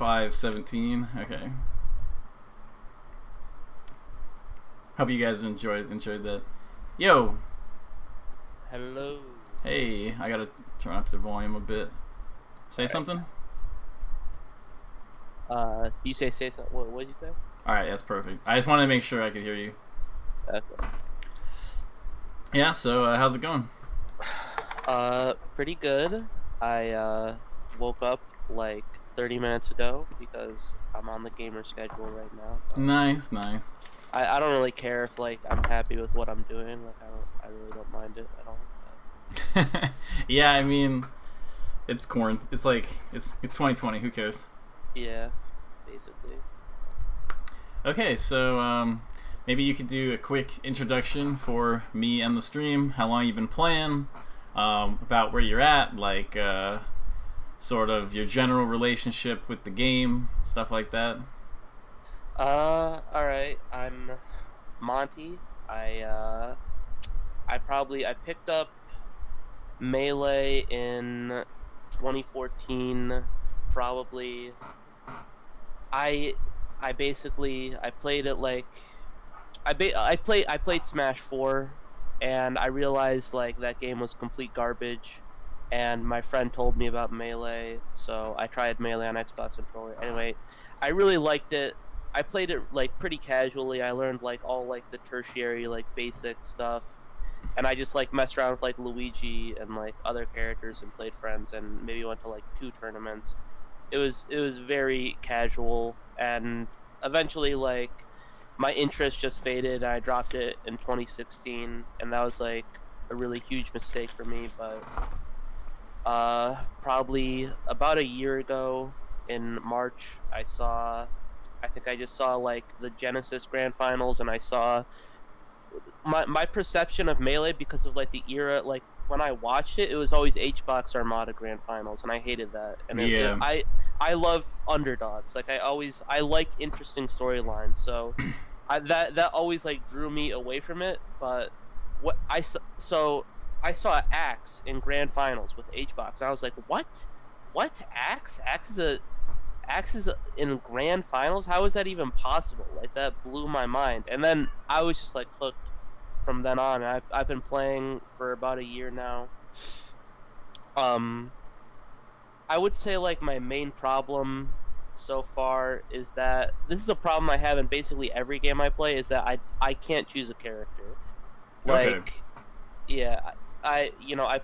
5:17. Okay. Hope you guys enjoyed that. Yo. Hello. Hey, I gotta turn up the volume a bit. Say something. You say something. What did you say? All right, that's perfect. I just wanted to make sure I could hear you. Okay. Yeah. So how's it going? Pretty good. I woke up like 30 minutes ago because I'm on the gamer schedule right now. But Nice. I don't really care if like I'm happy with what I'm doing. Like I really don't mind it at all. Yeah, I mean, it's It's like it's 2020. Who cares? Yeah, basically. Okay, so maybe you could do a quick introduction for me and the stream. How long you've been playing? About where you're at, like sort of your general relationship with the game, stuff like that. All right. I'm Monty. I picked up Melee in 2014, probably. I I played it like I played Smash 4, and I realized like that game was complete garbage, and my friend told me about Melee, so I tried Melee on Xbox controller. Anyway, I really liked it. I played it like pretty casually. I learned like all like the tertiary like basic stuff, and I just like messed around with like Luigi and like other characters and played friends and maybe went to like 2 tournaments. It was very casual, and eventually like my interest just faded. I dropped it in 2016, and that was like a really huge mistake for me. But probably about a year ago in March, I think I just saw like the Genesis Grand Finals, and I saw my perception of Melee because of like the era, like when I watched it, it was always HBox Armada Grand Finals, and I hated that. And Yeah. I love underdogs. Like I like interesting storylines. So that always like drew me away from it. But so I saw Axe in Grand Finals with HBox, and I was like, what Axe? Axe is in Grand Finals? How is that even possible? Like that blew my mind. And then I was just like hooked from then on. I've been playing for about a year now. Um, I would say like my main problem so far is that this is a problem I have in basically every game I play, is that I can't choose a character. Okay. Like, yeah, I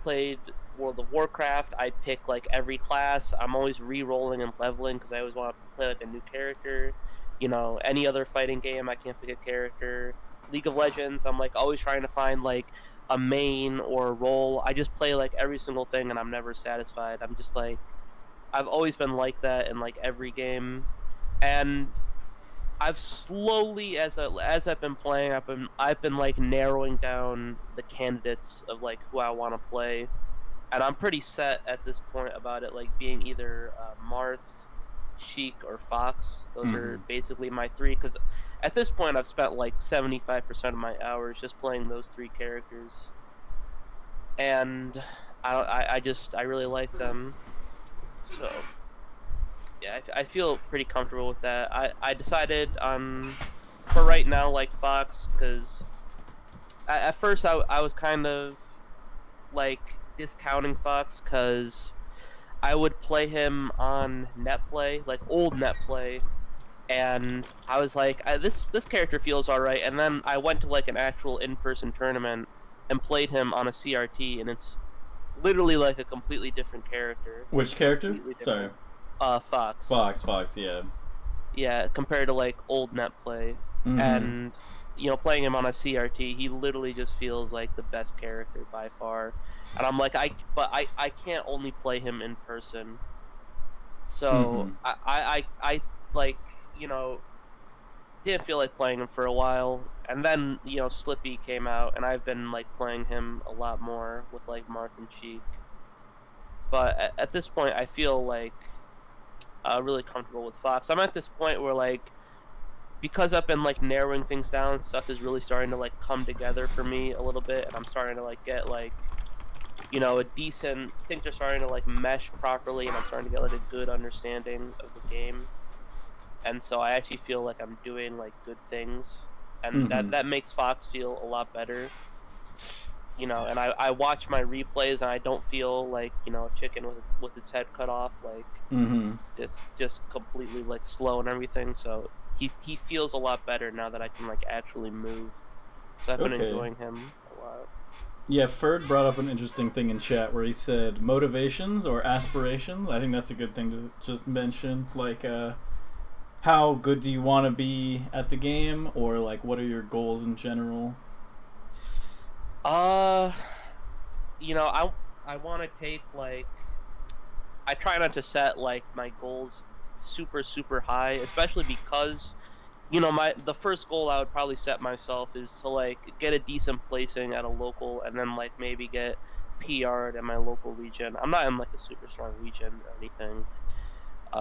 played World of Warcraft. I pick like every class. I'm always re-rolling and leveling because I always want to play like a new character. Any other fighting game, I can't pick a character. League of Legends, I'm like always trying to find like a main or a role. I just play like every single thing, and I'm never satisfied. I'm just like, I've always been like that in like every game, and I've slowly, as I've been playing, I've been like narrowing down the candidates of like who I want to play, and I'm pretty set at this point about it, like being either Marth, Sheik, or Fox. Those are Mm-hmm. basically my three. Because at this point, I've spent like 75% of my hours just playing those three characters, and I really like them. So yeah, I feel pretty comfortable with that. I decided on, for right now, like Fox, because at first I was kind of like discounting Fox because I would play him on netplay, like old netplay, and I was like, this character feels all right. And then I went to like an actual in-person tournament and played him on a CRT, and it's literally like a completely different character, Which character? completely Sorry. different. Fox. Fox. Yeah. Yeah, compared to like old net play. Mm-hmm. And playing him on a CRT, he literally just feels like the best character by far. And I'm like, I can't only play him in person. Mm-hmm. So I like, didn't feel like playing him for a while. And then, Slippy came out, and I've been like playing him a lot more with like Marth and Cheek. But at this point, I feel like really comfortable with Fox. I'm at this point where like, because I've been like narrowing things down, stuff is really starting to like come together for me a little bit, and I'm starting to like get like a decent, things are starting to like mesh properly, and I'm starting to get like a good understanding of the game. And so I actually feel like I'm doing like good things, and Mm-hmm. that makes Fox feel a lot better. And I watch my replays, and I don't feel like a chicken with its head cut off, like Mm-hmm. just completely like slow and everything. So he feels a lot better now that I can like actually move. So I've been Okay. enjoying him a lot. Yeah, Ferd brought up an interesting thing in chat where he said motivations or aspirations. I think that's a good thing to just mention. Like, how good do you want to be at the game, or like, what are your goals in general? Uh, I want to take like I try not to set like my goals super super high, especially because my the first goal I would probably set myself is to like get a decent placing at a local, and then like maybe get PR'd in my local region. I'm not in like a super strong region or anything,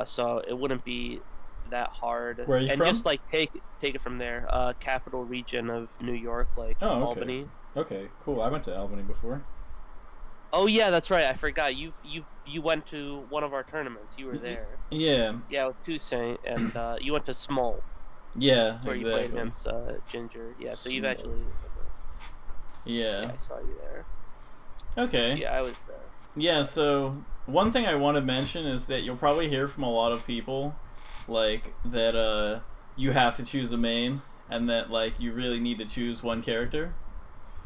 so it wouldn't be that hard. Where are you And from? just like take it from there. Capital region of New York, like Oh, okay. Albany. Okay, cool. I went to Albany before. Oh yeah, that's right. I forgot. You went to one of our tournaments. You were there. Yeah. Yeah, with Toussaint, and you went to Small. Yeah, That's where you played exactly. against Ginger. Yeah, so you've Small. actually. Okay. Yeah. Yeah, I saw you there. Okay. Yeah, I was there. Yeah, so one thing I want to mention is that you'll probably hear from a lot of people like that you have to choose a main and that like you really need to choose one character.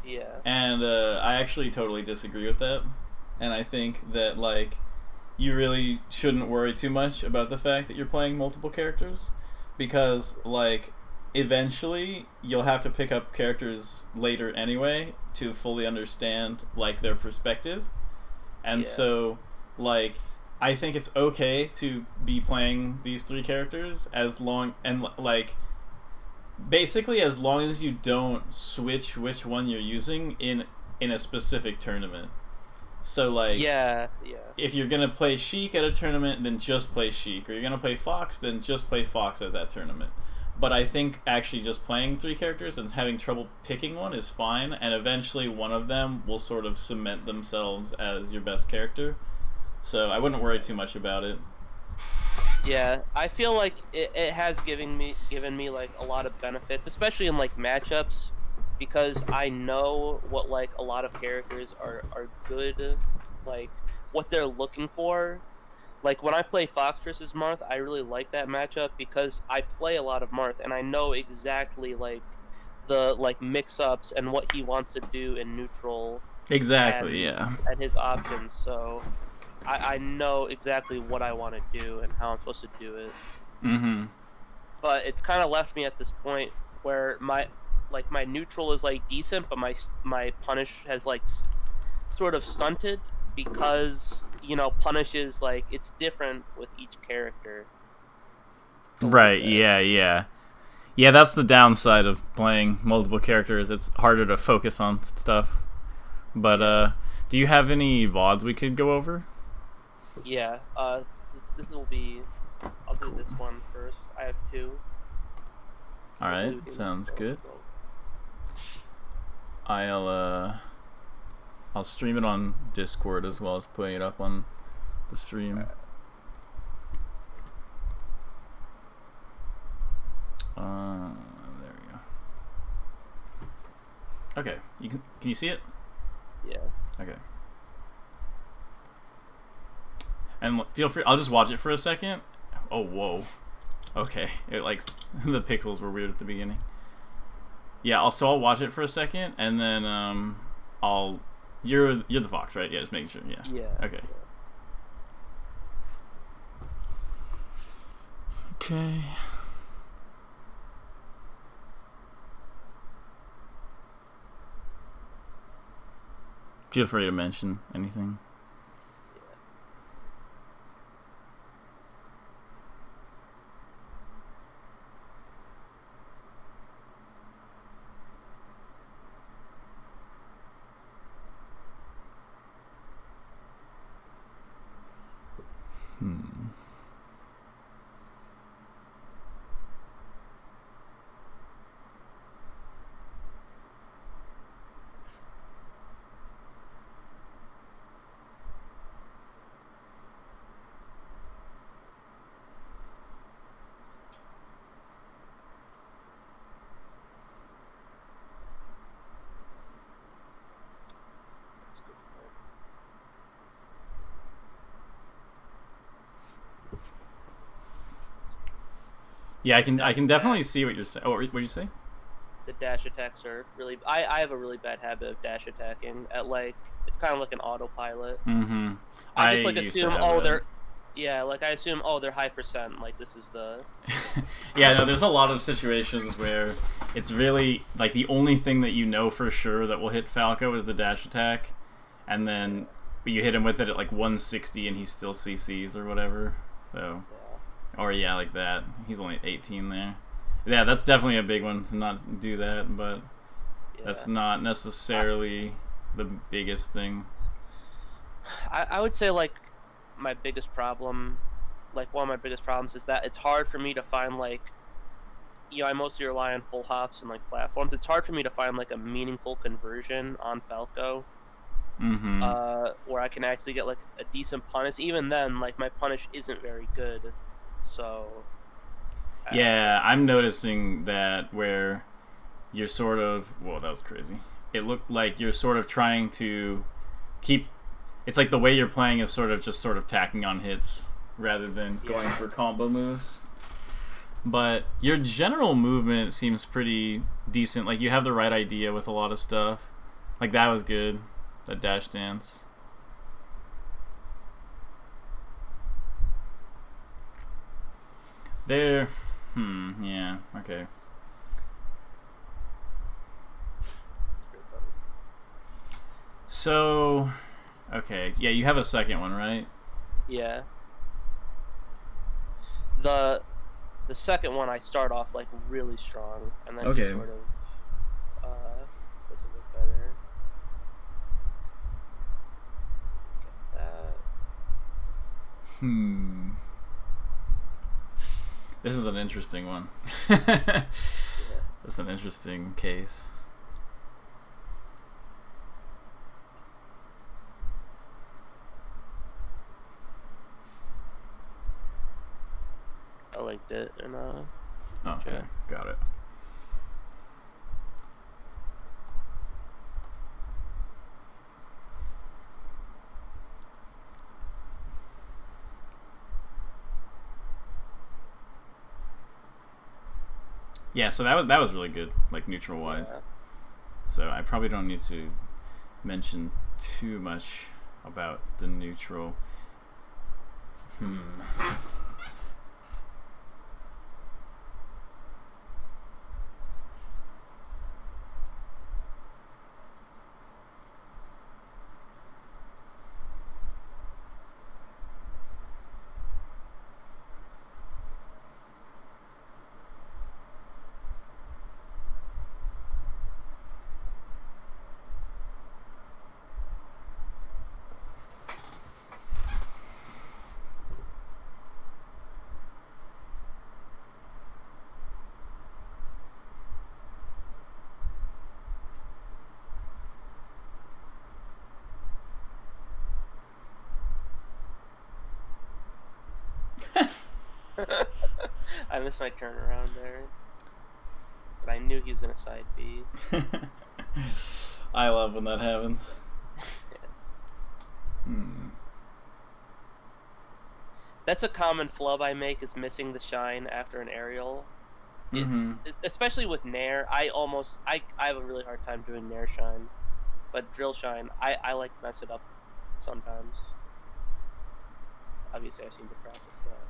Yeah. And I actually totally disagree with that. And I think that like you really shouldn't worry too much about the fact that you're playing multiple characters because like eventually you'll have to pick up characters later anyway to fully understand like their perspective. And Yeah. so like I think it's okay to be playing these three characters as long and like basically as long as you don't switch which one you're using in a specific tournament. So like Yeah. Yeah. if you're gonna play Sheik at a tournament, then just play Sheik. Or you're gonna play Fox, then just play Fox at that tournament. But I think actually just playing three characters and having trouble picking one is fine, and eventually one of them will sort of cement themselves as your best character. So I wouldn't worry too much about it. Yeah. I feel like it has given me like a lot of benefits, especially in like matchups, because I know what like a lot of characters are good, like what they're looking for. Like when I play Fox versus Marth, I really like that matchup because I play a lot of Marth, and I know exactly like the like mix ups and what he wants to do in neutral, Exactly, and yeah. and his options. So I know exactly what I want to do and how I'm supposed to do it. Mm-hmm. But it's kind of left me at this point where my neutral is like decent, but my punish has like sort of stunted because punish is like it's different with each character a little Right, bit. yeah, yeah. Yeah, that's the downside of playing multiple characters. It's harder to focus on stuff. But Yeah. do you have any VODs we could go over? Yeah. This will be. I'll do Cool. this one first. I have two. Alright, Hopefully we can sounds both good. go. I'll I'll stream it on Discord as well as putting it up on the stream. There we go. Okay, can you see it? Yeah. Okay. And feel free. I'll just watch it for a second. Oh whoa. Okay, it like the pixels were weird at the beginning. Yeah, I'll watch it for a second, and then I'll. You're the Fox, right? Yeah, just making sure. Yeah. Yeah. Okay. Yeah. Okay. Feel free to mention anything. Hmm. Yeah, I His can dash definitely attack, see what you're saying. Oh, what did you say? the dash attacks are really. I have a really bad habit of dash attacking at like it's kind of like an autopilot. Mm-hmm. I I just like used to assume have oh that. they're yeah like I assume oh they're high percent like this is the Yeah, no, there's a lot of situations where it's really like the only thing that you know for sure that will hit Falco is the dash attack, and then you hit him with it at like 160 and he still CCs or whatever. So, yeah or yeah, like that. He's only 18 there. Yeah, that's definitely a big one to not do that, but that's yeah. not I, necessarily the biggest thing. I would say like my biggest problem, like one of my biggest problems is that it's hard for me to find like I mostly rely on full hops and like platforms. It's hard for me to find like a meaningful conversion on Falco, Mm-hmm. where I can actually get like a decent punish. Even then, like my punish isn't very good, so Yeah, I'm noticing that where you're sort of whoa, that was crazy. It looked like you're sort of trying to keep. It's like the way you're playing is sort of just sort of tacking on hits rather than going yeah. for combo moves. But your general movement seems pretty decent. Like you have the right idea with a lot of stuff. Like that was good. That dash dance. There. Yeah. Okay. It's pretty funny. So. Okay. Yeah, you have a second one, right? Yeah. The the second one I start off like really strong, and then he Okay. sort of does a bit better. Get that. Hmm. This is an interesting one. Yeah. That's an interesting case. I linked it in Okay, chat. got it. Yeah, so that was really good, like neutral wise. Yeah. So I probably don't need to mention too much about the neutral. Hmm. I missed my turnaround there, but I knew he was gonna side B. I love when that happens. Yeah. Hmm. That's a common flub I make is missing the shine after an aerial. It, Mm-hmm. especially with Nair, I have a really hard time doing Nair shine, but drill shine I like mess it up sometimes. Obviously, I seem to practice that.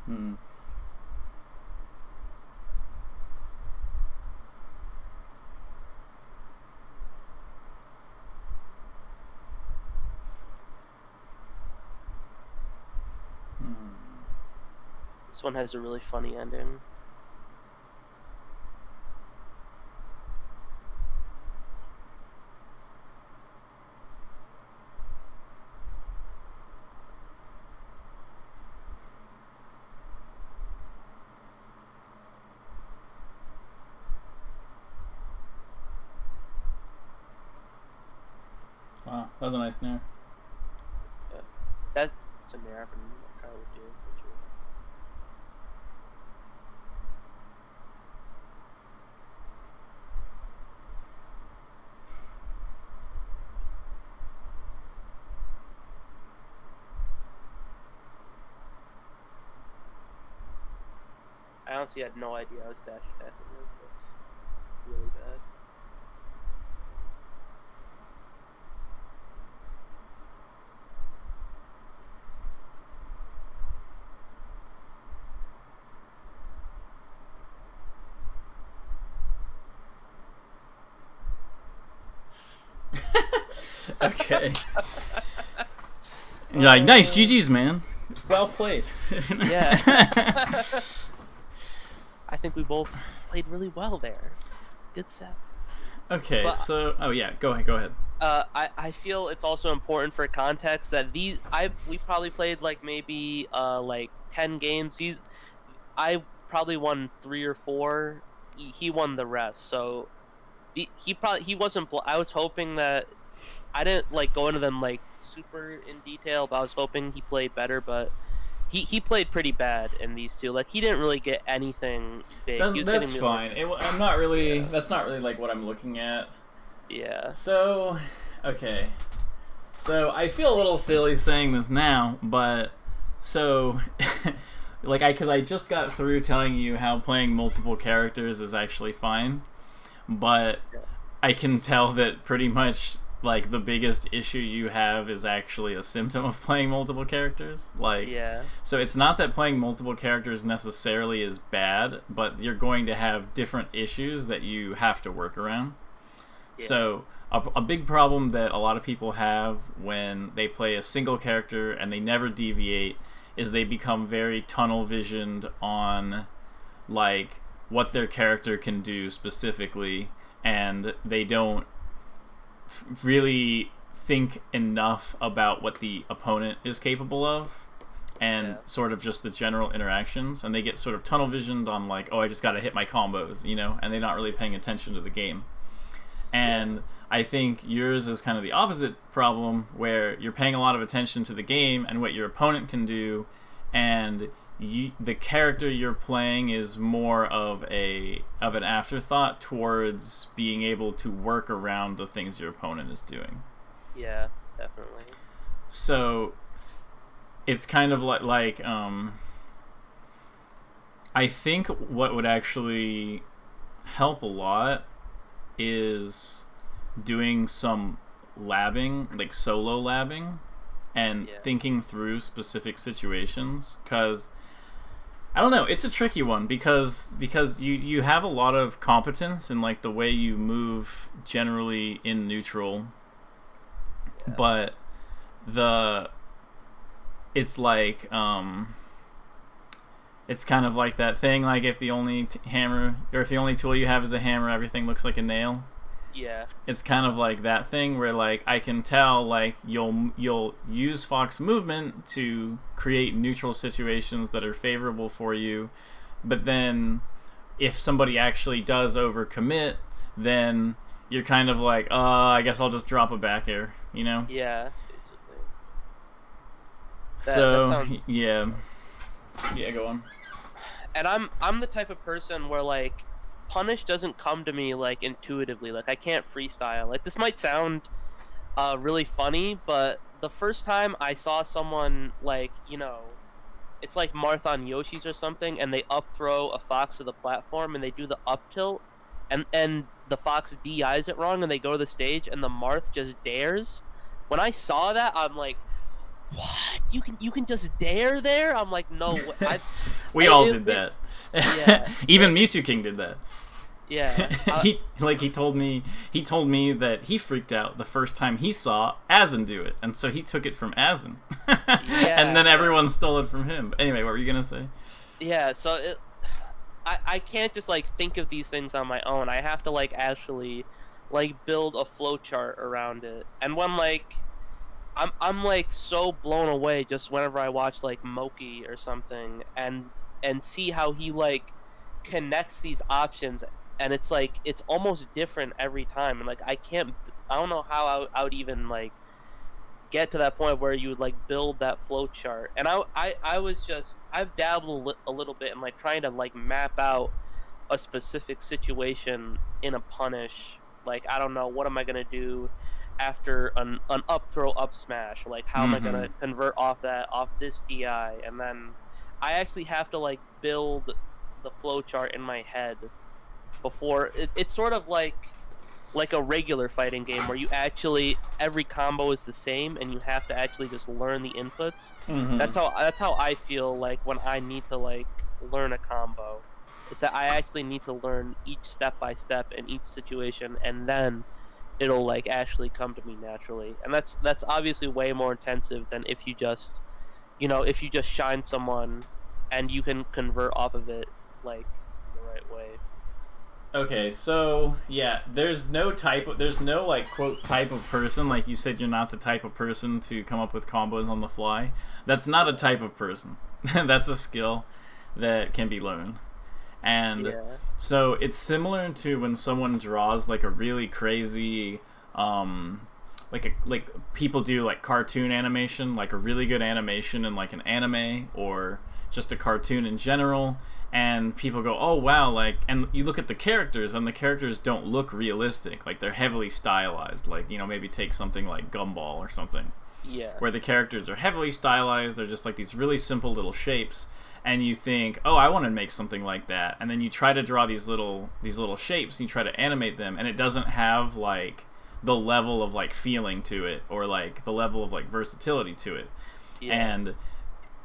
Hmm. Hmm. This one has a really funny ending. That was a nice snare. Yeah. That's something I've been trying to do. I honestly had no idea I was dash attacking this. That's really bad. Okay. You're like, nice, GG's, man. Well played. Yeah. I think we both played really well there. Good set. Okay, But- so oh yeah, go ahead. I feel it's also important for context that we probably played like maybe like 10 games. I probably won 3 or 4. He won the rest. So he wasn't. I was hoping that I didn't like go into them like super in detail, but I was hoping he played better. But he played pretty bad in these two. Like he didn't really get anything big. He was That's hitting me, fine. I'm not really. Yeah. That's not really like what I'm looking at. Yeah. So, okay. So I feel a little silly saying this now, but so like because I just got through telling you how playing multiple characters is actually fine, but I can tell that pretty much like the biggest issue you have is actually a symptom of playing multiple characters. Like, Yeah. so it's not that playing multiple characters necessarily is bad, but you're going to have different issues that you have to work around. Yeah. So a big problem that a lot of people have when they play a single character and they never deviate is they become very tunnel visioned on like what their character can do specifically, and they don't really think enough about what the opponent is capable of and sort of just the general interactions, and they get sort of tunnel visioned on like, oh, I just gotta hit my combos, you know, and they're not really paying attention to the game. And I think yours is kind of the opposite problem, where you're paying a lot of attention to the game and what your opponent can do, and the character you're playing is more of an afterthought towards being able to work around the things your opponent is doing. Yeah, definitely. So it's kind of like I think what would actually help a lot is doing some labbing, like solo labbing, and thinking through specific situations, because I don't know, it's a tricky one because you have a lot of competence in like the way you move generally in neutral, but it's like it's kind of like that thing, like if the only hammer or if the only tool you have is a hammer, everything looks like a nail. Yeah. It's kind of like that thing where like I can tell like you'll use Fox movement to create neutral situations that are favorable for you, but then if somebody actually does overcommit, then you're kind of like, I guess I'll just drop a back air, you know? Yeah, basically. Yeah, go on. And I'm the type of person where like punish doesn't come to me like intuitively. Like I can't freestyle. Like this might sound really funny, but the first time I saw someone like, you know, it's like Marth on Yoshi's or something, and they up throw a fox to the platform and they do the up tilt, and the fox DIs it wrong and they go to the stage and the Marth just dares. When I saw that, I'm like, what? You can just dare there? I'm like, no. We all did that. Yeah. Even Mewtwo King did that. Yeah. He told me that he freaked out the first time he saw Azen do it, and so he took it from Azen. And then everyone stole it from him. But anyway, what were you gonna say? Yeah, so I can't just like think of these things on my own. I have to like actually like build a flowchart around it. And when like I'm like so blown away just whenever I watch like Moki or something and see how he like connects these options, and it's like it's almost different every time, and like I don't know how I would even like get to that point where you would like build that flow chart. And I was just I've dabbled a little bit in like trying to like map out a specific situation in a punish. Like I don't know, what am I gonna do after an up throw up smash? Like how am I Mm-hmm. gonna convert off this DI? And then I actually have to like build the flow chart in my head before it's sort of like a regular fighting game where you actually every combo is the same and you have to actually just learn the inputs. Mm-hmm. That's how I feel like when I need to like learn a combo. Is that I actually need to learn each step by step in each situation, and then it'll like actually come to me naturally. And that's obviously way more intensive than if you just if you just shine someone and you can convert off of it like the right way. Okay, so yeah, there's no like quote type of person. Like you said, you're not the type of person to come up with combos on the fly. That's not a type of person. That's a skill that can be learned. And Yeah. so it's similar to when someone draws like a really crazy, like people do like cartoon animation, like a really good animation in like an anime or just a cartoon in general, and people go, oh wow, like, and you look at the characters and the characters don't look realistic, like they're heavily stylized, like maybe take something like Gumball or something, Yeah. where the characters are heavily stylized, they're just like these really simple little shapes, and you think, oh, I want to make something like that, and then you try to draw these little shapes and you try to animate them, and it doesn't have like the level of like feeling to it or like the level of like versatility to it. Yeah. And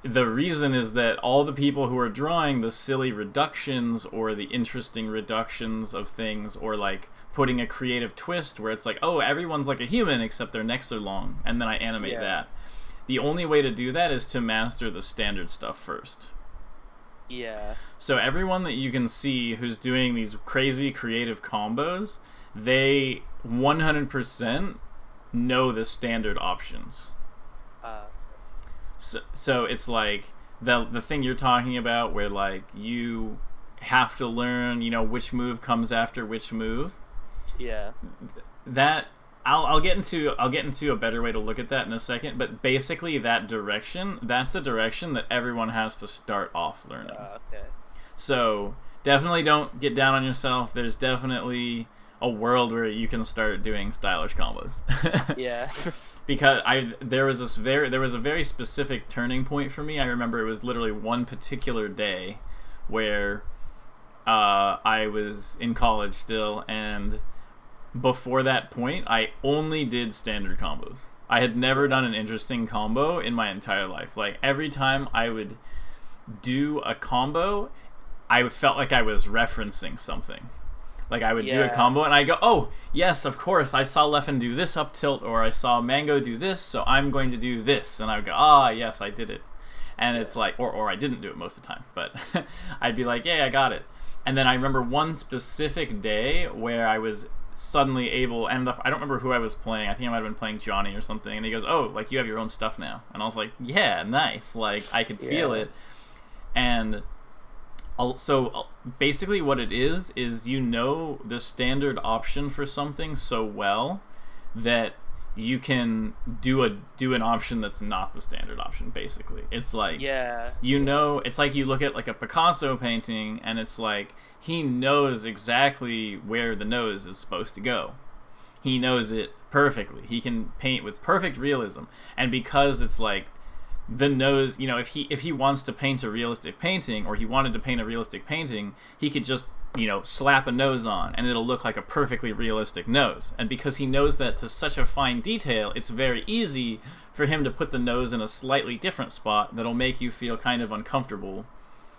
the reason is that all the people who are drawing the silly reductions or the interesting reductions of things, or like putting a creative twist where it's like, oh, everyone's like a human except their necks are long, and then I animate Yeah. that. The only way to do that is to master the standard stuff first. Yeah. So everyone that you can see who's doing these crazy creative combos, they 100% know the standard options. Uh, So it's like the thing you're talking about where like you have to learn, which move comes after which move. yeah. That I'll get into a better way to look at that in a second, but basically that's the direction that everyone has to start off learning. Okay. So definitely don't get down on yourself. There's definitely a world where you can start doing stylish combos. Yeah. Because there was a very specific turning point for me. I remember it was literally one particular day where I was in college still, and before that point, I only did standard combos. I had never done an interesting combo in my entire life. Like every time I would do a combo, I felt like I was referencing something. Like I would do a Yeah. combo and I go, oh yes, of course, I saw Leffen do this up tilt, or I saw Mango do this, so I'm going to do this, and I would go, ah yes, I did it. And it's like, or I didn't do it most of the time, but I'd be like, yeah, I got it. And then I remember one specific day where I was suddenly able, and I don't remember who I was playing. I think I might have been playing Johnny or something. And he goes, "Oh, like you have your own stuff now." And I was like, "Yeah, nice." Like I could feel Yeah. it. And so basically, what it is the standard option for something so well that you can do an option that's not the standard option. Basically, it's like Yeah. it's like you look at like a Picasso painting and it's like he knows exactly where the nose is supposed to go. He knows it perfectly. He can paint with perfect realism. And because it's like the nose, if he wants to paint a realistic painting, or he wanted to paint a realistic painting, he could just slap a nose on and it'll look like a perfectly realistic nose. And because he knows that to such a fine detail, it's very easy for him to put the nose in a slightly different spot that'll make you feel kind of uncomfortable.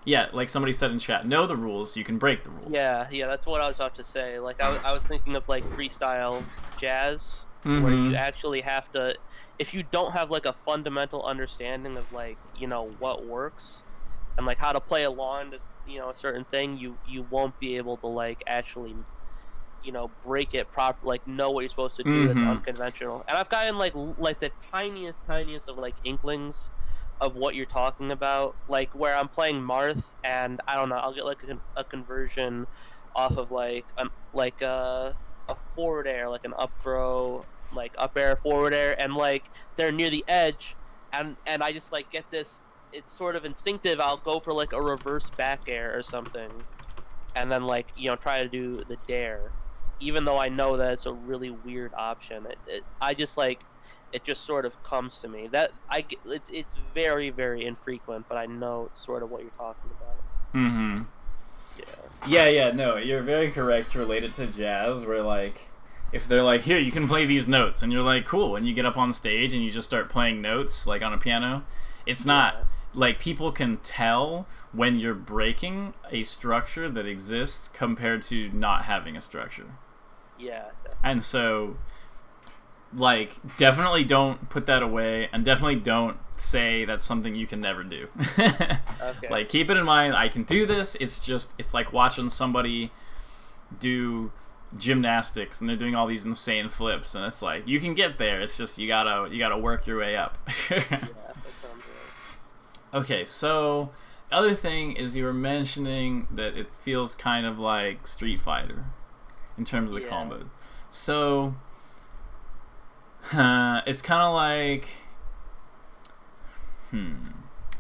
Yeah, like somebody said in chat, know the rules, you can break the rules. Yeah. Yeah. That's what I was about to say. Like I was thinking of like freestyle jazz, where Mm-hmm. you actually have to, if you don't have like a fundamental understanding of like what works and like how to play along to a certain thing, you won't be able to like actually break it proper, like know what you're supposed to do that's Mm-hmm. unconventional. And I've gotten like the tiniest of like inklings of what you're talking about, like where I'm playing Marth and I don't know, I'll get like a conversion off of like a forward air, like an up throw, like up air, forward air, and like they're near the edge, and I just like get this. It's sort of instinctive. I'll go for like a reverse back air or something, and then like try to do the dare, even though I know that it's a really weird option. I just like it just sort of comes to me that it's very very infrequent, but I know it's sort of what you're talking about. Mm-hmm. Yeah, no, you're very correct to relate it to jazz, where like if they're like, here, you can play these notes, and you're like, cool, and you get up on stage and you just start playing notes like on a piano, it's not like people can tell when you're breaking a structure that exists compared to not having a structure. Yeah. And so like definitely don't put that away, and definitely don't say that's something you can never do. Okay. Like keep it in mind, I can do this. It's like watching somebody do gymnastics and they're doing all these insane flips, and it's like you can get there, it's just you gotta work your way up. Yeah, that sounds right. Okay, so the other thing is you were mentioning that it feels kind of like Street Fighter in terms of the combos. So it's kind of like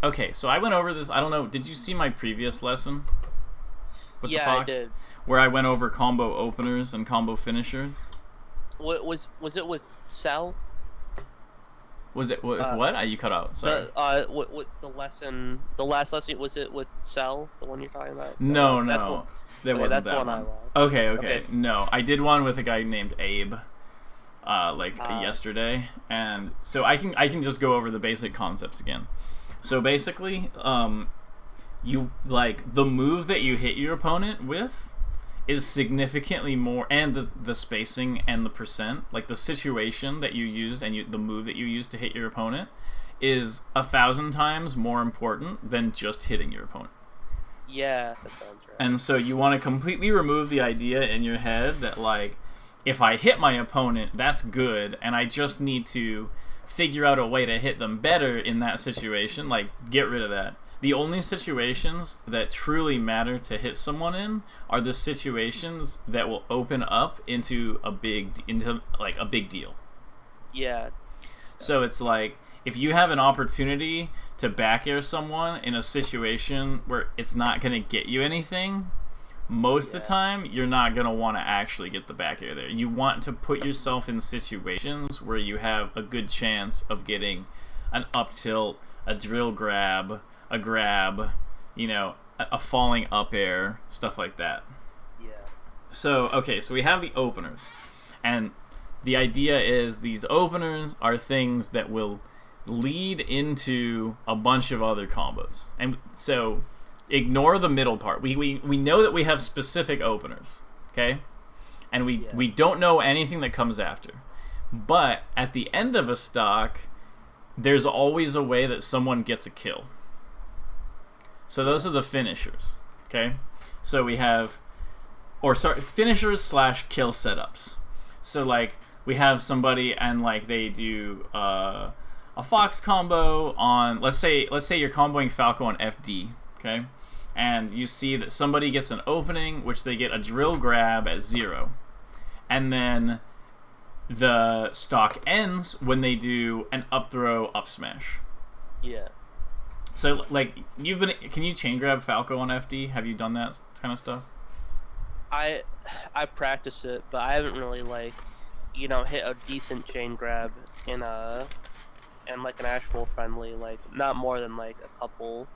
okay, so I went over this. I don't know, did you see my previous lesson with the Fox? I did. Where I went over combo openers and combo finishers. Was it with Cell? Was it with what? You cut out. Sorry. With the last lesson, was it with Cell, the one you're talking about? No, that wasn't that's that one. one. I lost. Okay. No, I did one with a guy named Abe, yesterday, and so I can just go over the basic concepts again. So basically, you like the move that you hit your opponent with is significantly more, and the spacing and the percent, like the situation that you used and the move that you used to hit your opponent is 1,000 times more important than just hitting your opponent. Yeah, that sounds right. And so you want to completely remove the idea in your head that like, if I hit my opponent, that's good, and I just need to figure out a way to hit them better in that situation. Like, get rid of that. The only situations that truly matter to hit someone in are the situations that will open up into a big deal. Yeah. So it's like, if you have an opportunity to back air someone in a situation where it's not going to get you anything, most of the time you're not going to want to actually get the back air there. You want to put yourself in situations where you have a good chance of getting an up tilt, a drill grab, a grab, a falling up air, stuff like that. Yeah. So, okay, so we have the openers. And the idea is these openers are things that will lead into a bunch of other combos. And so ignore the middle part. We know that we have specific openers, okay? And we don't know anything that comes after. But at the end of a stock, there's always a way that someone gets a kill. So those are the finishers, okay? So we have, finishers / kill setups. So like we have somebody and like they do a Fox combo on, let's say you're comboing Falco on FD, okay? And you see that somebody gets an opening, which they get a drill grab at 0. And then the stock ends when they do an up throw, up smash. Yeah. So, like, can you chain grab Falco on FD? Have you done that kind of stuff? I practice it, but I haven't really, like, hit a decent chain grab in like an actual friendly, like, not more than, like, a couple.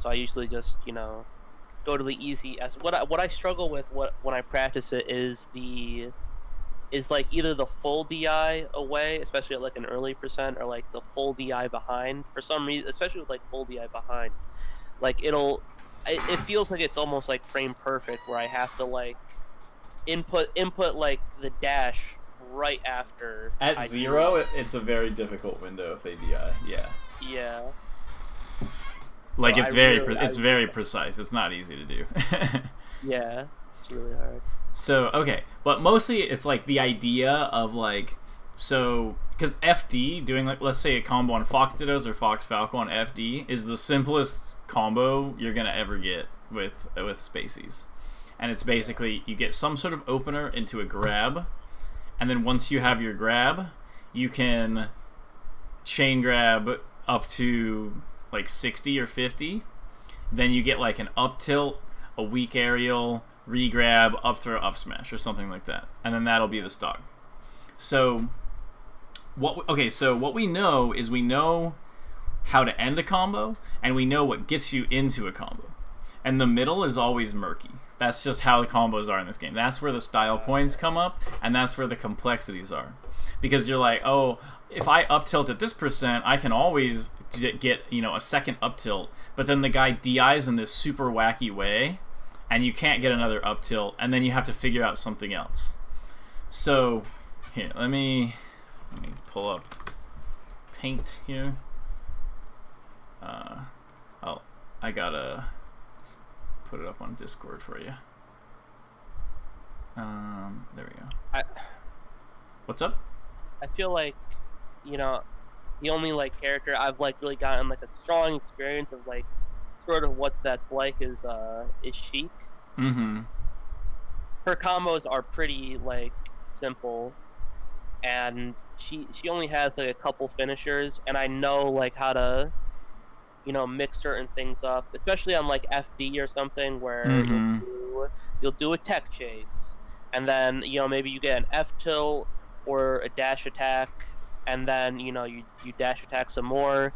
So I usually just, go to the easy. What I struggle with when I practice it is like either the full DI away, especially at like an early percent, or like the full DI behind. For some reason, especially with like full DI behind, like it feels like it's almost like frame perfect, where I have to like input like the dash right after. At 0, it's a very difficult window if they DI. Yeah. Yeah. Like it's very precise. It's not easy to do. Yeah, it's really hard. So, okay, but mostly it's like the idea of like, so, because FD, doing like, let's say a combo on Fox Dittos or Fox Falco on FD is the simplest combo you're going to ever get with Spaceys. And it's basically, you get some sort of opener into a grab, and then once you have your grab, you can chain grab up to like 60 or 50. Then you get like an up tilt, a weak aerial, re-grab, up throw, up smash, or something like that. And then that'll be the stock. So what we know is we know how to end a combo, and we know what gets you into a combo. And the middle is always murky. That's just how the combos are in this game. That's where the style points come up, and that's where the complexities are. Because you're like, oh, if I up tilt at this percent, I can always get, a second up tilt. But then the guy DIs in this super wacky way, and you can't get another up tilt, and then you have to figure out something else. So, here, let me pull up Paint here. I gotta put it up on Discord for you. There we go. What's up? I feel like, the only like character I've like really gotten like a strong experience of like sort of what that's like is Sheik. Mm-hmm. Her combos are pretty like simple, and she only has like a couple finishers, and I know like how to mix certain things up, especially on like FD or something where you'll do a tech chase, and then maybe you get an F tilt or a dash attack, and then you dash attack some more,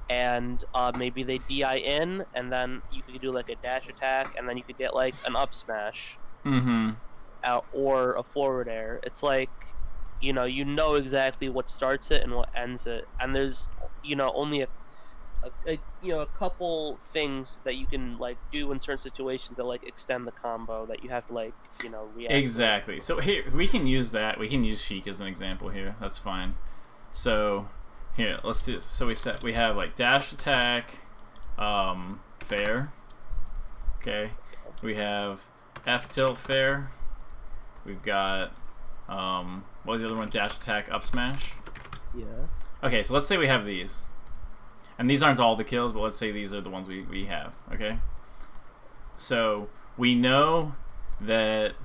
and maybe they DI in, and then you could do like a dash attack, and then you could get like an up smash, or a forward air. It's like you know exactly what starts it and what ends it, and there's only a couple things that you can like do in certain situations that like extend the combo that you have to like react exactly to. So here we can use that. We can use Sheik as an example here. That's fine. So here, let's do. So we have like dash attack, fair. Okay. We have F tilt fair. We've got what was the other one? Dash attack up smash. Yeah. Okay, so let's say we have these. And these aren't all the kills, but let's say these are the ones we have, okay? So we know that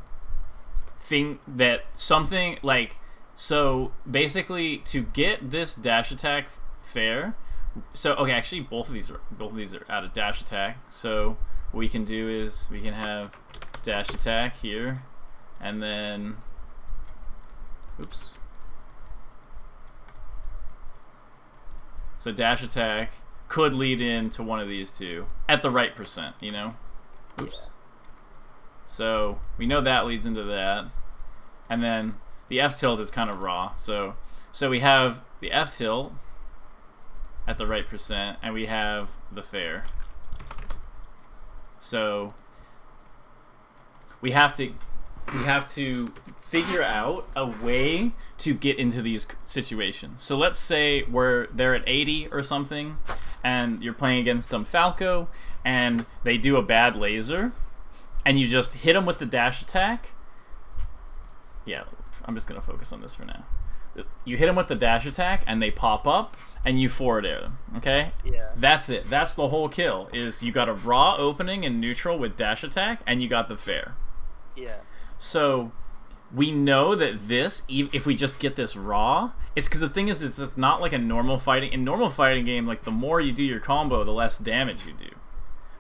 something like, so basically to get this dash attack fair, so okay, actually both of these are out of dash attack. So what we can do is we can have dash attack here, and then oops. So dash attack could lead into one of these two at the right percent, Oops. Yeah. So we know that leads into that. And then the F tilt is kind of raw. So we have the F tilt at the right percent, and we have the fair. So we have to figure out a way to get into these situations. So let's say they're at 80 or something, and you're playing against some Falco, and they do a bad laser, and you just hit them with the dash attack. Yeah, I'm just going to focus on this for now. You hit them with the dash attack, and they pop up, and you forward air them, okay? Yeah. That's it. That's the whole kill, is you got a raw opening in neutral with dash attack, and you got the fair. Yeah. So we know that this, if we just get this raw, it's because the thing is, it's not like a normal fighting. In normal fighting game, like the more you do your combo, the less damage you do.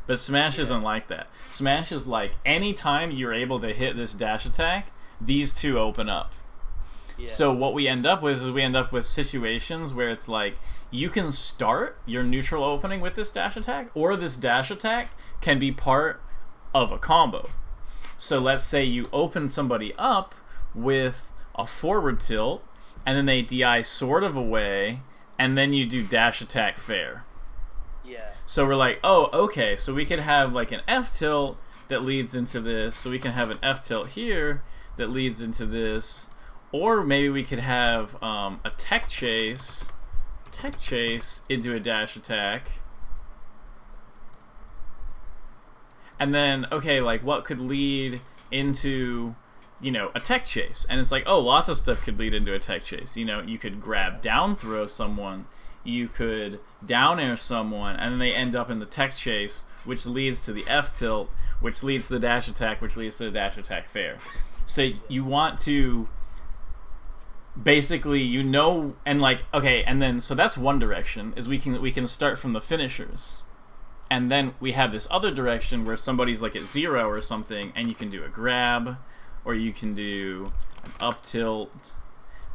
But Smash isn't like that. Smash is like anytime you're able to hit this dash attack, these two open up. Yeah. So what we end up with is situations where it's like you can start your neutral opening with this dash attack, or this dash attack can be part of a combo. So let's say you open somebody up with a forward tilt, and then they DI sort of away, and then you do dash attack fair. Yeah. So we're like, oh, okay, so we could have like an F tilt that leads into this, so we can have an F tilt here that leads into this, or maybe we could have a tech chase into a dash attack. And then, okay, like what could lead into, a tech chase? And it's like, oh, lots of stuff could lead into a tech chase. You could grab down throw someone, you could down air someone, and then they end up in the tech chase, which leads to the F tilt, which leads to the dash attack, which leads to the dash attack fair. So you want to basically you know, and like, okay, and then so that's one direction, is we can start from the finishers, and then we have this other direction where somebody's like at 0 or something, and you can do a grab, or you can do an up tilt,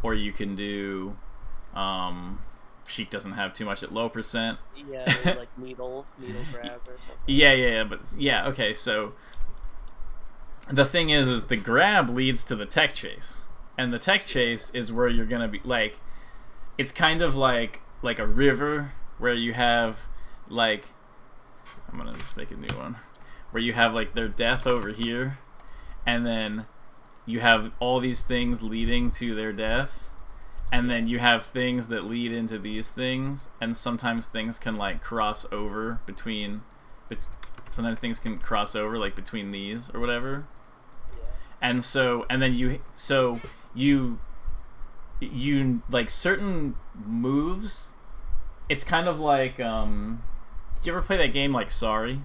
or you can do Sheik doesn't have too much at low percent. Yeah, like needle grab or something. Yeah, but yeah, okay, so the thing is the grab leads to the tech chase. And the tech chase is where you're gonna be like, it's kind of like a river where you have like, I'm gonna just make a new one, where you have like their death over here, and then you have all these things leading to their death, and then you have things that lead into these things, and sometimes things can like cross over between, sometimes things can cross over like between these or whatever. And so, and then you like certain moves. It's kind of like, did you ever play that game like Sorry?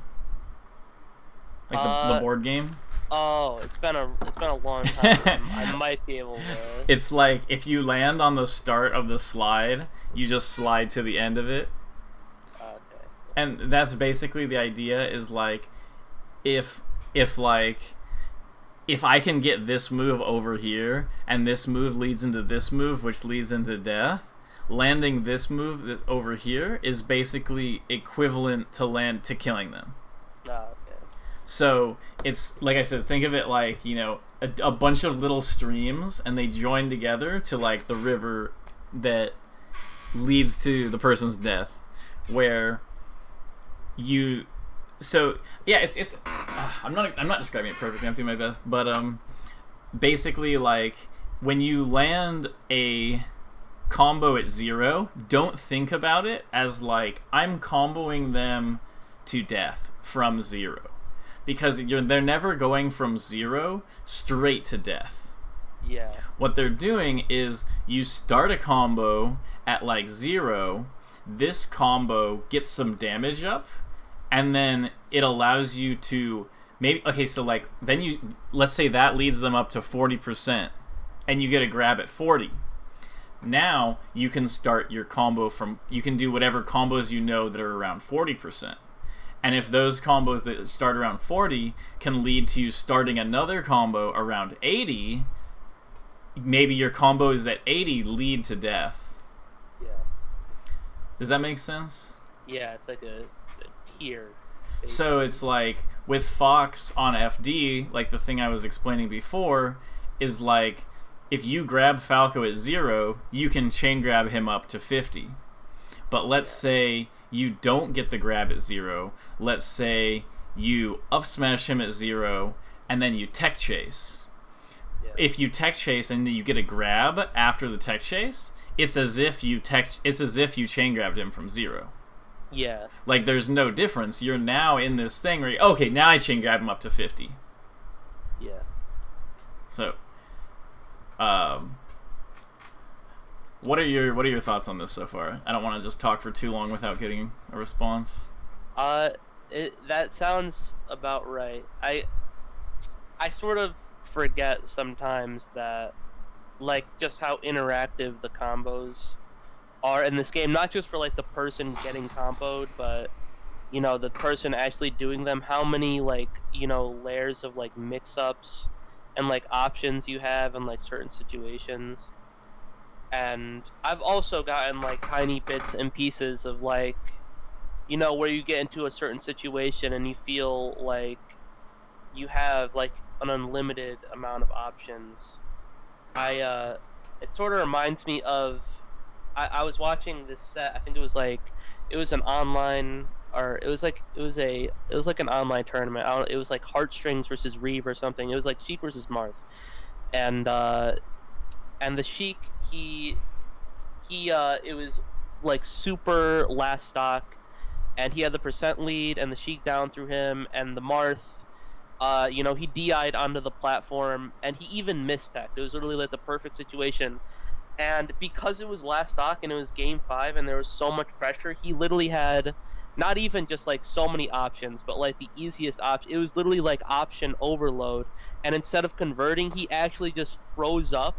Like the board game? Oh, it's been a long time. I might be able to. It's like if you land on the start of the slide, you just slide to the end of it. Okay. And that's basically the idea, is like if I can get this move over here, and this move leads into this move, which leads into death, landing this move over here is basically equivalent to killing them. Oh, okay. So it's like I said, think of it like, you know, a bunch of little streams, and they join together to like the river that leads to the person's death, where you. So yeah, it's I'm not describing it perfectly. I'm doing my best, but basically like when you land a combo at 0, don't think about it as like I'm comboing them to death from 0, because they're never going from 0 straight to death. Yeah. What they're doing is you start a combo at like 0. This combo gets some damage up. And then it allows you to maybe, okay, so like then let's say that leads them up to 40%, and you get a grab at 40. Now you can start your combo you can do whatever combos you know that are around 40%. And if those combos that start around 40 can lead to you starting another combo around 80, maybe your combos at 80 lead to death. Yeah. Does that make sense? Yeah, it's like a tier. So it's like with Fox on FD, like the thing I was explaining before, is like if you grab Falco at 0, you can chain grab him up to 50. But let's say you don't get the grab at 0. Let's say you up smash him at 0, and then you tech chase. Yeah. If you tech chase and you get a grab after the tech chase, it's as if you chain grabbed him from 0. Yeah. Like, there's no difference. You're now in this thing where, okay, now I chain grab him up to 50. Yeah. So, what are your thoughts on this so far? I don't want to just talk for too long without getting a response. That sounds about right. I sort of forget sometimes that, like, just how interactive the combos are in this game, not just for like the person getting comboed, but you know, the person actually doing them, how many like, you know, layers of like mix-ups and like options you have in like certain situations. And I've also gotten like tiny bits and pieces of like, you know, where you get into a certain situation and you feel like you have like an unlimited amount of options. It sort of reminds me of, I was watching this set. I think it was an online, or it was like an online tournament. It was like Heartstrings versus Reeve or something. It was like Sheik versus Marth, and the Sheik it was like super last stock, and he had the percent lead, and the Sheik down through him, and the Marth, you know, he DI'd onto the platform, and he even mistech. It was literally like the perfect situation. And because it was last stock and it was game 5 and there was so much pressure, he literally had not even just like so many options, but like the easiest option. It was literally like option overload. And instead of converting, he actually just froze up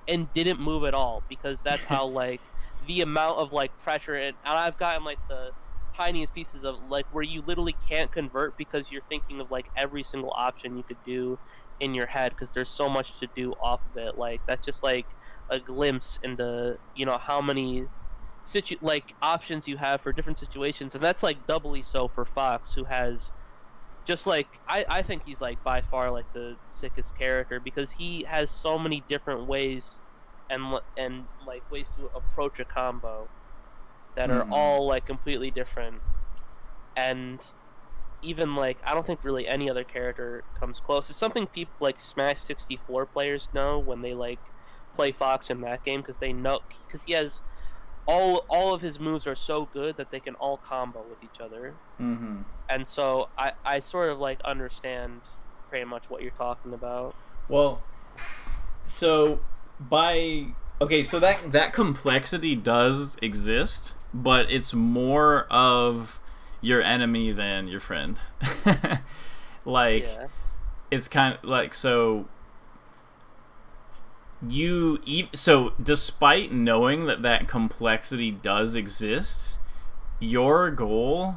and didn't move at all, because that's how like the amount of like pressure, and I've gotten like the tiniest pieces of like where you literally can't convert because you're thinking of like every single option you could do in your head because there's so much to do off of it. Like that's just like a glimpse into, you know, how many like options you have for different situations, and that's like doubly so for Fox, who has just like I think he's like by far like the sickest character because he has so many different ways and like ways to approach a combo that are Mm-hmm. all like completely different. And even like I don't think really any other character comes close. It's something people like Smash 64 players know when they like play Fox in that game, because they know, because he has all of his moves are so good that they can all combo with each other. Mm-hmm. And so I sort of like understand pretty much what you're talking about. Well, so by okay, so that complexity does exist, but it's more of your enemy than your friend. Like Yeah. it's kind of like so so despite knowing that that complexity does exist, your goal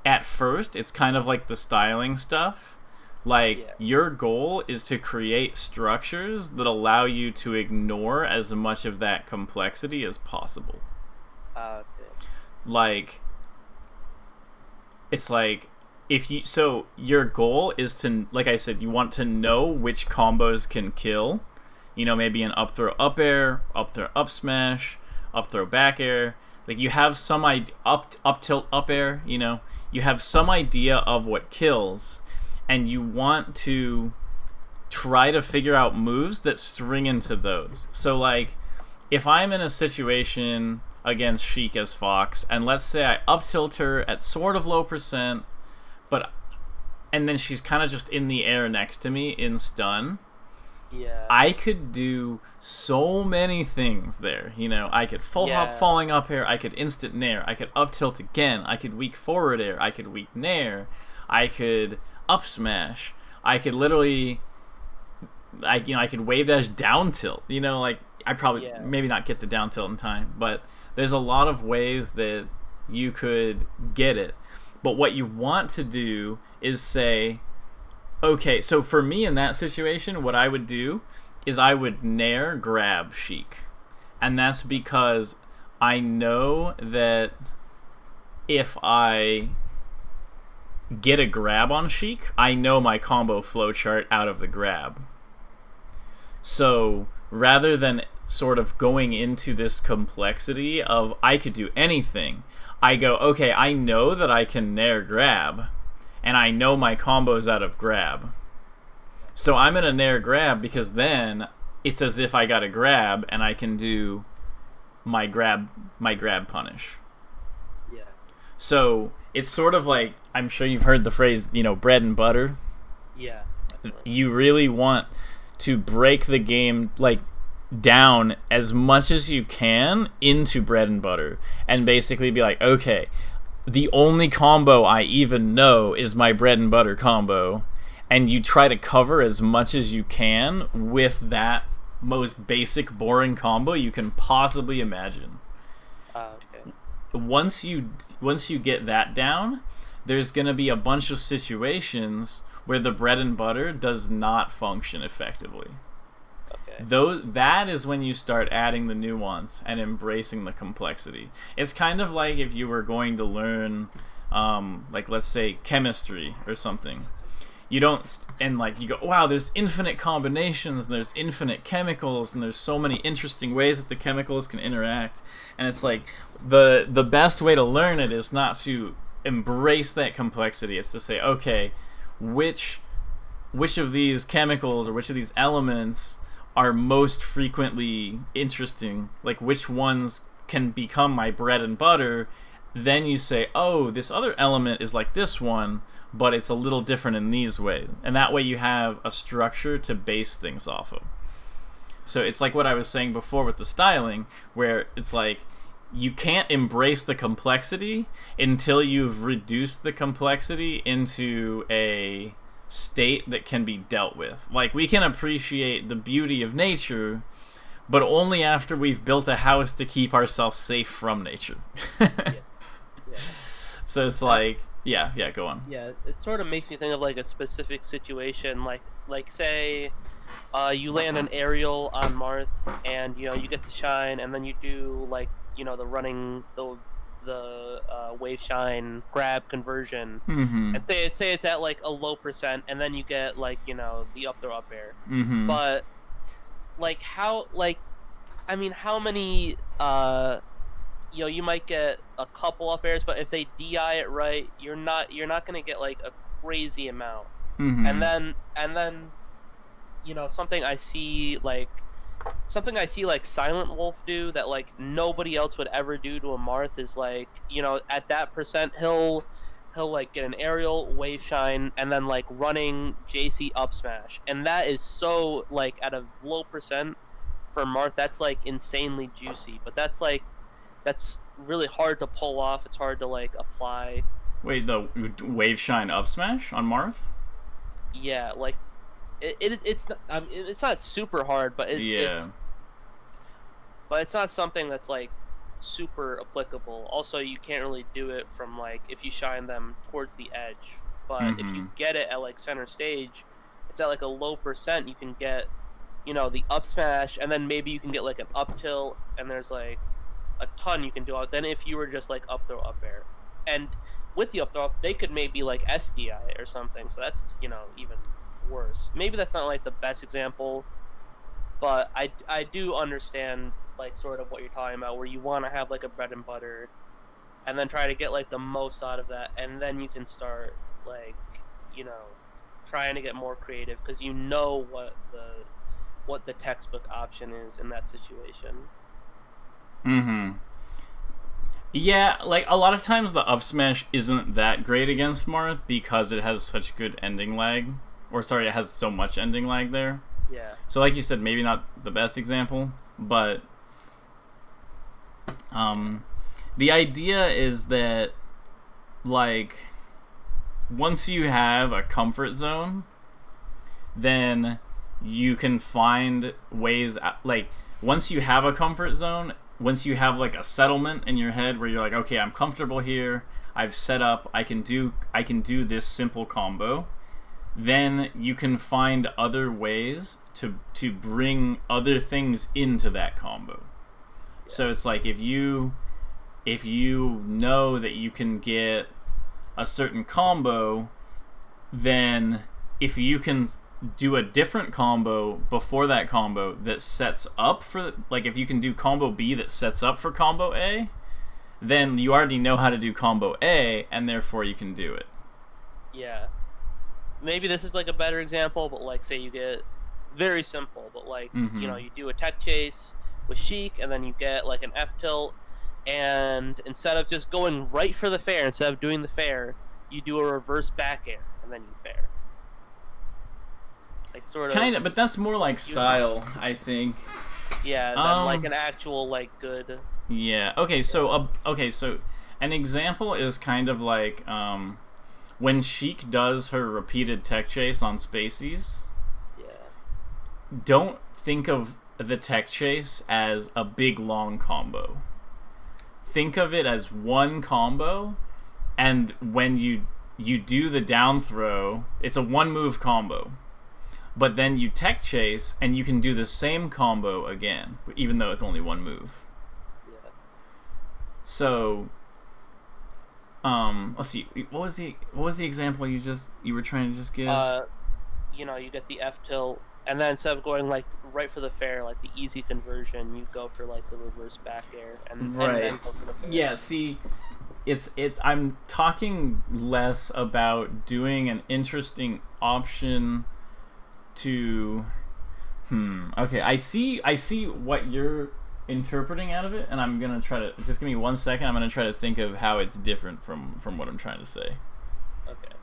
at first, it's kind of like the styling stuff. Like, Yeah. your goal is to create structures that allow you to ignore as much of that complexity as possible. Okay. Like, it's like, if you, so your goal is to, like I said, you want to know which combos can kill. You know, maybe an up throw up air, up throw up smash, up throw back air. Like, you have some idea, up tilt up air, you know, you have some idea of what kills, and you want to try to figure out moves that string into those. So, like, if I'm in a situation against Sheik as Fox, and let's say I up tilt her at sort of low percent, but and then she's kind of just in the air next to me in stun, Yeah. I could do so many things there. You know, I could full hop falling up air, I could instant nair, I could up tilt again, I could weak forward air, I could weak nair, I could up smash, I could literally, I could wave dash down tilt. You know, like I probably maybe not get the down tilt in time, but there's a lot of ways that you could get it. But what you want to do is say, okay, so for me in that situation, what I would do is I would nair grab Sheik. And that's because I know that if I get a grab on Sheik, I know my combo flowchart out of the grab. So rather than sort of going into this complexity of I could do anything, I go, okay, I know that I can nair grab, and I know my combos out of grab. So I'm going to nair grab because then it's as if I got a grab and I can do my grab punish. Yeah. So it's sort of like, I'm sure you've heard the phrase, you know, bread and butter. Yeah. Definitely. You really want to break the game like down as much as you can into bread and butter and basically be like, okay, the only combo I even know is my bread and butter combo, and you try to cover as much as you can with that most basic boring combo you can possibly imagine. Okay. Once you get that down, there's going to be a bunch of situations where the bread and butter does not function effectively. Okay. That is when you start adding the nuance and embracing the complexity. It's kind of like if you were going to learn, like let's say chemistry or something. You don't, and like you go, wow, there's infinite combinations, and there's infinite chemicals, and there's so many interesting ways that the chemicals can interact. And it's like the best way to learn it is not to embrace that complexity. It's to say, okay, which of these chemicals or which of these elements are most frequently interesting, like which ones can become my bread and butter. Then you say, oh, this other element is like this one, but it's a little different in these ways, and that way you have a structure to base things off of. So it's like what I was saying before with the styling, where it's like you can't embrace the complexity until you've reduced the complexity into a state that can be dealt with. Like, we can appreciate the beauty of nature, but only after we've built a house to keep ourselves safe from nature. Yeah. Yeah. So it's like, yeah, go on. Yeah, it sort of makes me think of like a specific situation, like say, you land an aerial on Marth, and you get to shine, and then you do like the running the wave shine grab conversion, Mm-hmm. and say it's at like a low percent, and then you get like the up throw up air, Mm-hmm. but like how like I mean how many you might get a couple up airs, but if they DI it right, you're not gonna get like a crazy amount. Mm-hmm. And then something I see like Silent Wolf do that like nobody else would ever do to a Marth is like at that percent he'll like get an aerial wave shine and then like running JC up smash, and that is so like at a low percent for Marth that's like insanely juicy, but that's really hard to pull off. It's hard to like apply. Wait, the wave shine up smash on Marth? Yeah, like it's not, it's not super hard, but Yeah. it's not something that's like super applicable. Also, you can't really do it from like if you shine them towards the edge. But if you Mm-hmm. get it at like center stage, it's at like a low percent. You can get the up smash, and then maybe you can get like an up tilt, and there's like a ton you can do out. Then if you were just like up throw up air, and with the up throw up, they could maybe like SDI or something. So that's even worse. Maybe that's not like the best example, but I do understand like sort of what you're talking about, where you want to have like a bread and butter, and then try to get like the most out of that, and then you can start like you know trying to get more creative because what the textbook option is in that situation. Mm-hmm. Yeah, like a lot of times the up smash isn't that great against Marth because it has such good ending lag. Or sorry, it has so much ending lag there. Yeah. So like you said, maybe not the best example, but the idea is that like once you have a comfort zone, then you can find ways like once you have a comfort zone, once you have like a settlement in your head where you're like, okay, I'm comfortable here, I've set up, I can do this simple combo, then you can find other ways to bring other things into that combo. Yeah. So it's like if you know that you can get a certain combo, then if you can do a different combo before that combo that sets up for, like if you can do combo B that sets up for combo A, then you already know how to do combo A, and therefore you can do it. Yeah. Maybe this is like a better example, but like say you get very simple, but like you do a tech chase with Sheik, and then you get like an F tilt, and instead of just going right for the fair, instead of doing the fair, you do a reverse back air, and then you fair. Like sort of kind of, but that's more like style, I think. Yeah, than like an actual like good. Yeah. Okay. So so an example is kind of like when Sheik does her repeated tech chase on Spacies. Yeah. Don't think of the tech chase as a big long combo. Think of it as one combo, and when you do the down throw, it's a one move combo. But then you tech chase, and you can do the same combo again, even though it's only one move. Yeah. So, let's see. What was the example you were trying to just give? You get the F tilt, and then instead of going like right for the fair, like the easy conversion, you go for like the reverse back air, and then go for the fair. Yeah. See, it's I'm talking less about doing an interesting option to okay, I see what you're interpreting out of it, and I'm gonna try to just give me 1 second. I'm gonna try to think of how it's different from what I'm trying to say. Okay.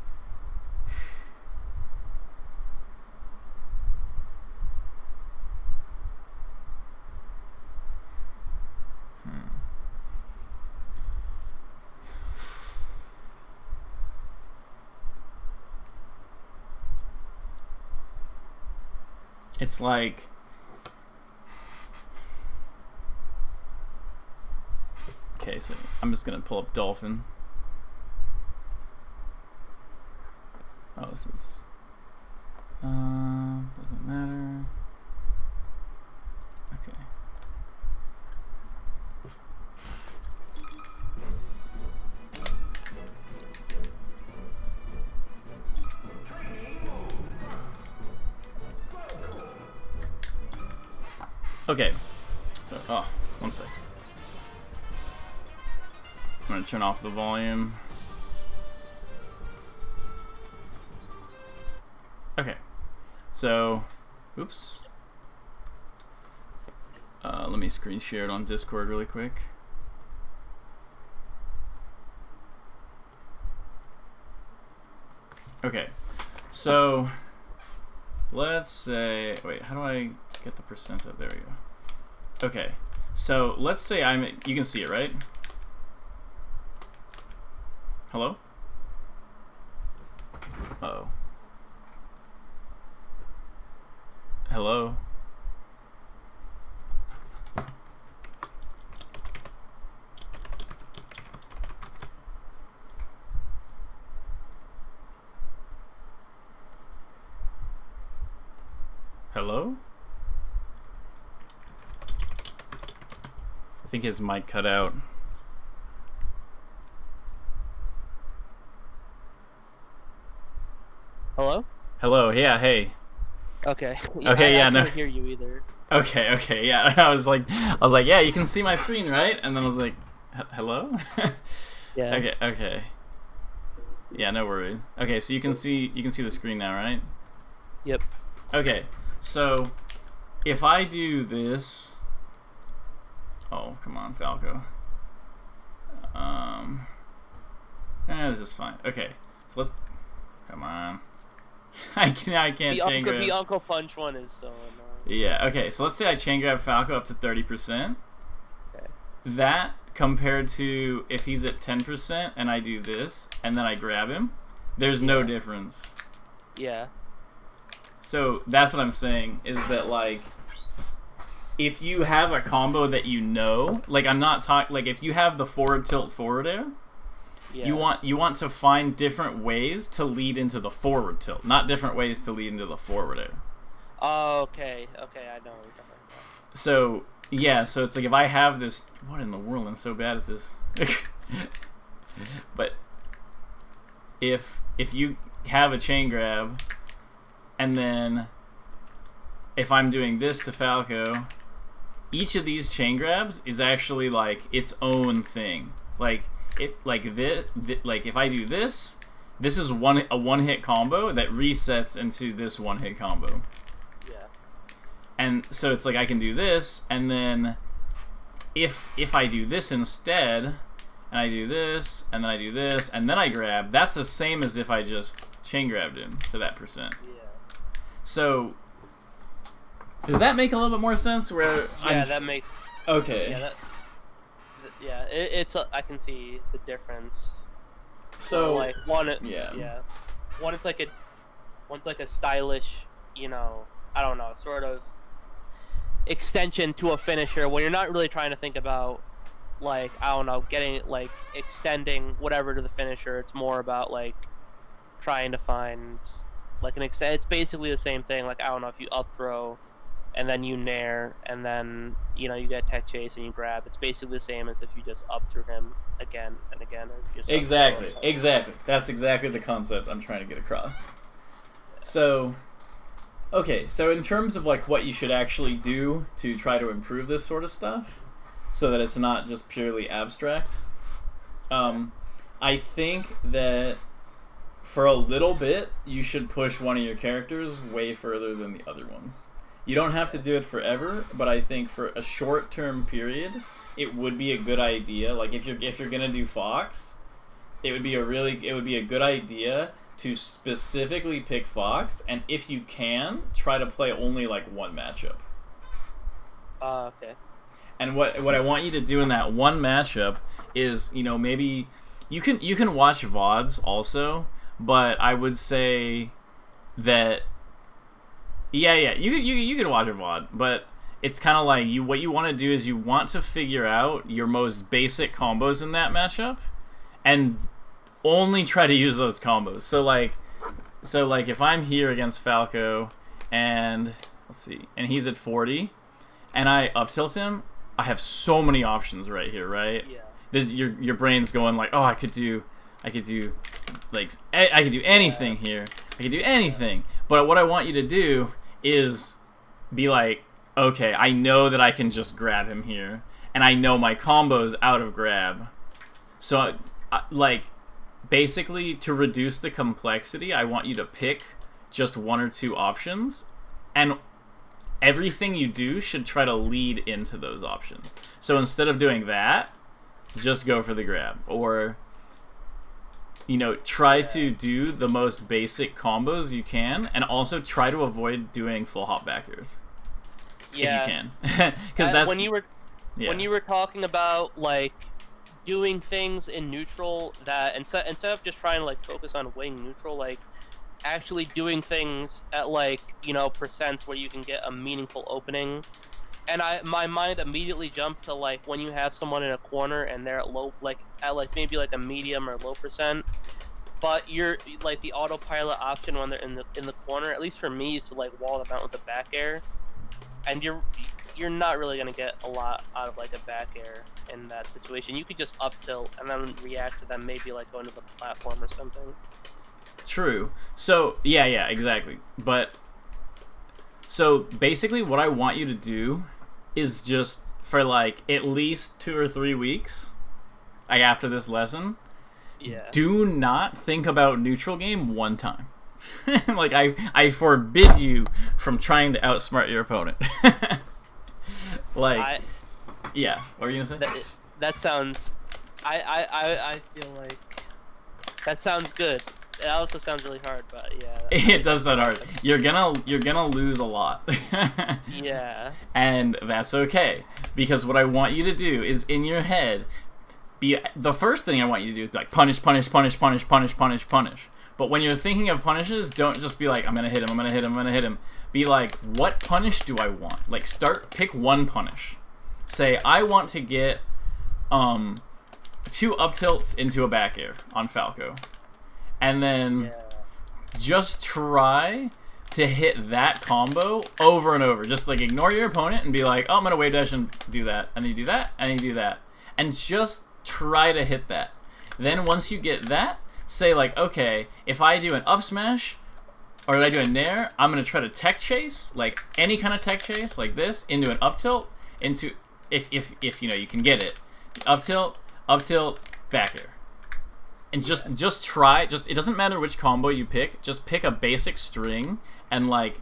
It's like Okay, so I'm just gonna pull up Dolphin. Oh, this is doesn't matter. Okay. Okay. So, one sec. I'm gonna turn off the volume. Okay. So, oops. Let me screen share it on Discord really quick. Okay. So, let's say, wait, how do I get the percent up? There we go. Okay. So, let's say you can see it, right? Hello? Uh-oh. Hello? Hello? I think his mic cut out. Hello? Hello, yeah, hey. Okay. Okay, yeah, I no. can't hear you either. Okay, yeah. I was like, yeah, you can see my screen, right? And then I was like, hello? Yeah. Okay. Yeah, no worries. Okay, so you can see the screen now, right? Yep. Okay, so if I do this, oh come on, Falco. This is fine. Okay, so let's. Come on. I can't chain grab. The Uncle Punch one is so annoying. Yeah. Okay, so let's say I chain grab Falco up to 30%. Okay. That compared to if he's at 10% and I do this and then I grab him, there's no difference. Yeah. So that's what I'm saying, is that like if you have a combo that you know, like I'm not talking like if you have the forward tilt forward air, you want to find different ways to lead into the forward tilt, not different ways to lead into the forward air. Oh, okay, I know what you're talking about. So yeah, so it's like if I have this, what in the world? I'm so bad at this. But if you have a chain grab, and then if I'm doing this to Falco, each of these chain grabs is actually like its own thing. Like if I do this, this is a one hit combo that resets into this one hit combo. Yeah. And so it's like I can do this, and then if I do this instead, and I do this, and then I do this, and then I grab, that's the same as if I just chain grabbed him to that percent. Yeah. So does that make a little bit more sense? That makes. Okay. Yeah, it's I can see the difference. So like one, yeah. One's like a stylish, I don't know, sort of extension to a finisher when you're not really trying to think about, like, I don't know, getting like extending whatever to the finisher. It's more about like trying to find like it's basically the same thing. Like, I don't know, if you up throw and then you nair, and then you get tech chase and you grab. It's basically the same as if you just up through him again and again. Exactly. That's exactly the concept I'm trying to get across. So, okay, so in terms of like what you should actually do to try to improve this sort of stuff, so that it's not just purely abstract, I think that for a little bit you should push one of your characters way further than the other ones. You don't have to do it forever, but I think for a short-term period, it would be a good idea. Like if you're gonna do Fox, it would be a good idea to specifically pick Fox, and if you can, try to play only like one matchup. Okay. And what I want you to do in that one matchup is, maybe you can watch VODs also, but I would say that. Yeah, you could watch a VOD, but it's kind of like what you want to do is you want to figure out your most basic combos in that matchup, and only try to use those combos. So like if I'm here against Falco, and let's see, and he's at 40, and I up tilt him, I have so many options right here, right? Yeah. There's your brain's going like, oh, I could do like I could do anything here. I could do anything. But what I want you to do is be like, okay, I know that I can just grab him here, and I know my combo's out of grab. So, like, basically, to reduce the complexity, I want you to pick just one or two options, and everything you do should try to lead into those options. So instead of doing that, just go for the grab. Or, try to do the most basic combos you can, and also try to avoid doing full hop backers. Yeah. If you can. Because that's... When you were talking about, like, doing things in neutral that instead of just trying to like focus on winning neutral, like actually doing things at like percents where you can get a meaningful opening. And my mind immediately jumped to like when you have someone in a corner and they're at low, like at like maybe like a medium or low percent, but you're like the autopilot option when they're in the corner, at least for me, is to like wall them out with the back air, and you're not really gonna get a lot out of like a back air in that situation. You could just up tilt and then react to them, maybe like going to the platform or something. True. So yeah, exactly. But so basically, what I want you to do is just for like at least 2 or 3 weeks, like after this lesson, do not think about neutral game one time. Like I forbid you from trying to outsmart your opponent. Like, yeah. What were you gonna say? That sounds. I feel like that sounds good. It also sounds really hard, but yeah. It does sound hard. You're gonna lose a lot. Yeah. And that's okay, because what I want you to do is in your head, the first thing I want you to do is like punish. But when you're thinking of punishes, don't just be like, I'm gonna hit him. Be like, what punish do I want? Like, pick one punish. Say, I want to get 2 up tilts into a back air on Falco. And then just try to hit that combo over and over. Just like ignore your opponent and be like, oh, I'm gonna wave dash and do that. And you do that, and you do that. And just try to hit that. Then once you get that, say like, okay, if I do an up smash, or if I do a nair, I'm going to try to tech chase, like any kind of tech chase, like this, into an up tilt, into, if you can get it, up tilt, back air. And just try, it doesn't matter which combo you pick, just pick a basic string, and like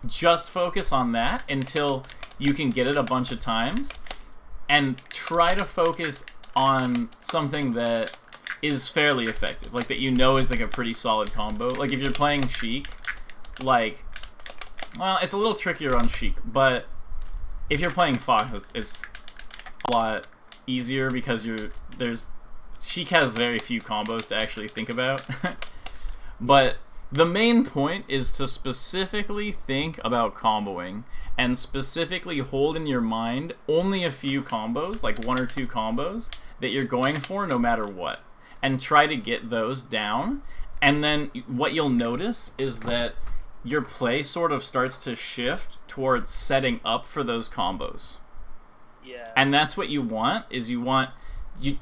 just focus on that until you can get it a bunch of times, and try to focus on something that is fairly effective, like that is like a pretty solid combo. Like if you're playing Sheik, like, well, it's a little trickier on Sheik, but if you're playing Fox, it's a lot easier because Sheik has very few combos to actually think about. But the main point is to specifically think about comboing, and specifically hold in your mind only a few combos, like 1 or 2 combos that you're going for no matter what, and try to get those down. And then what you'll notice is that your play sort of starts to shift towards setting up for those combos. Yeah. And that's what you want, is you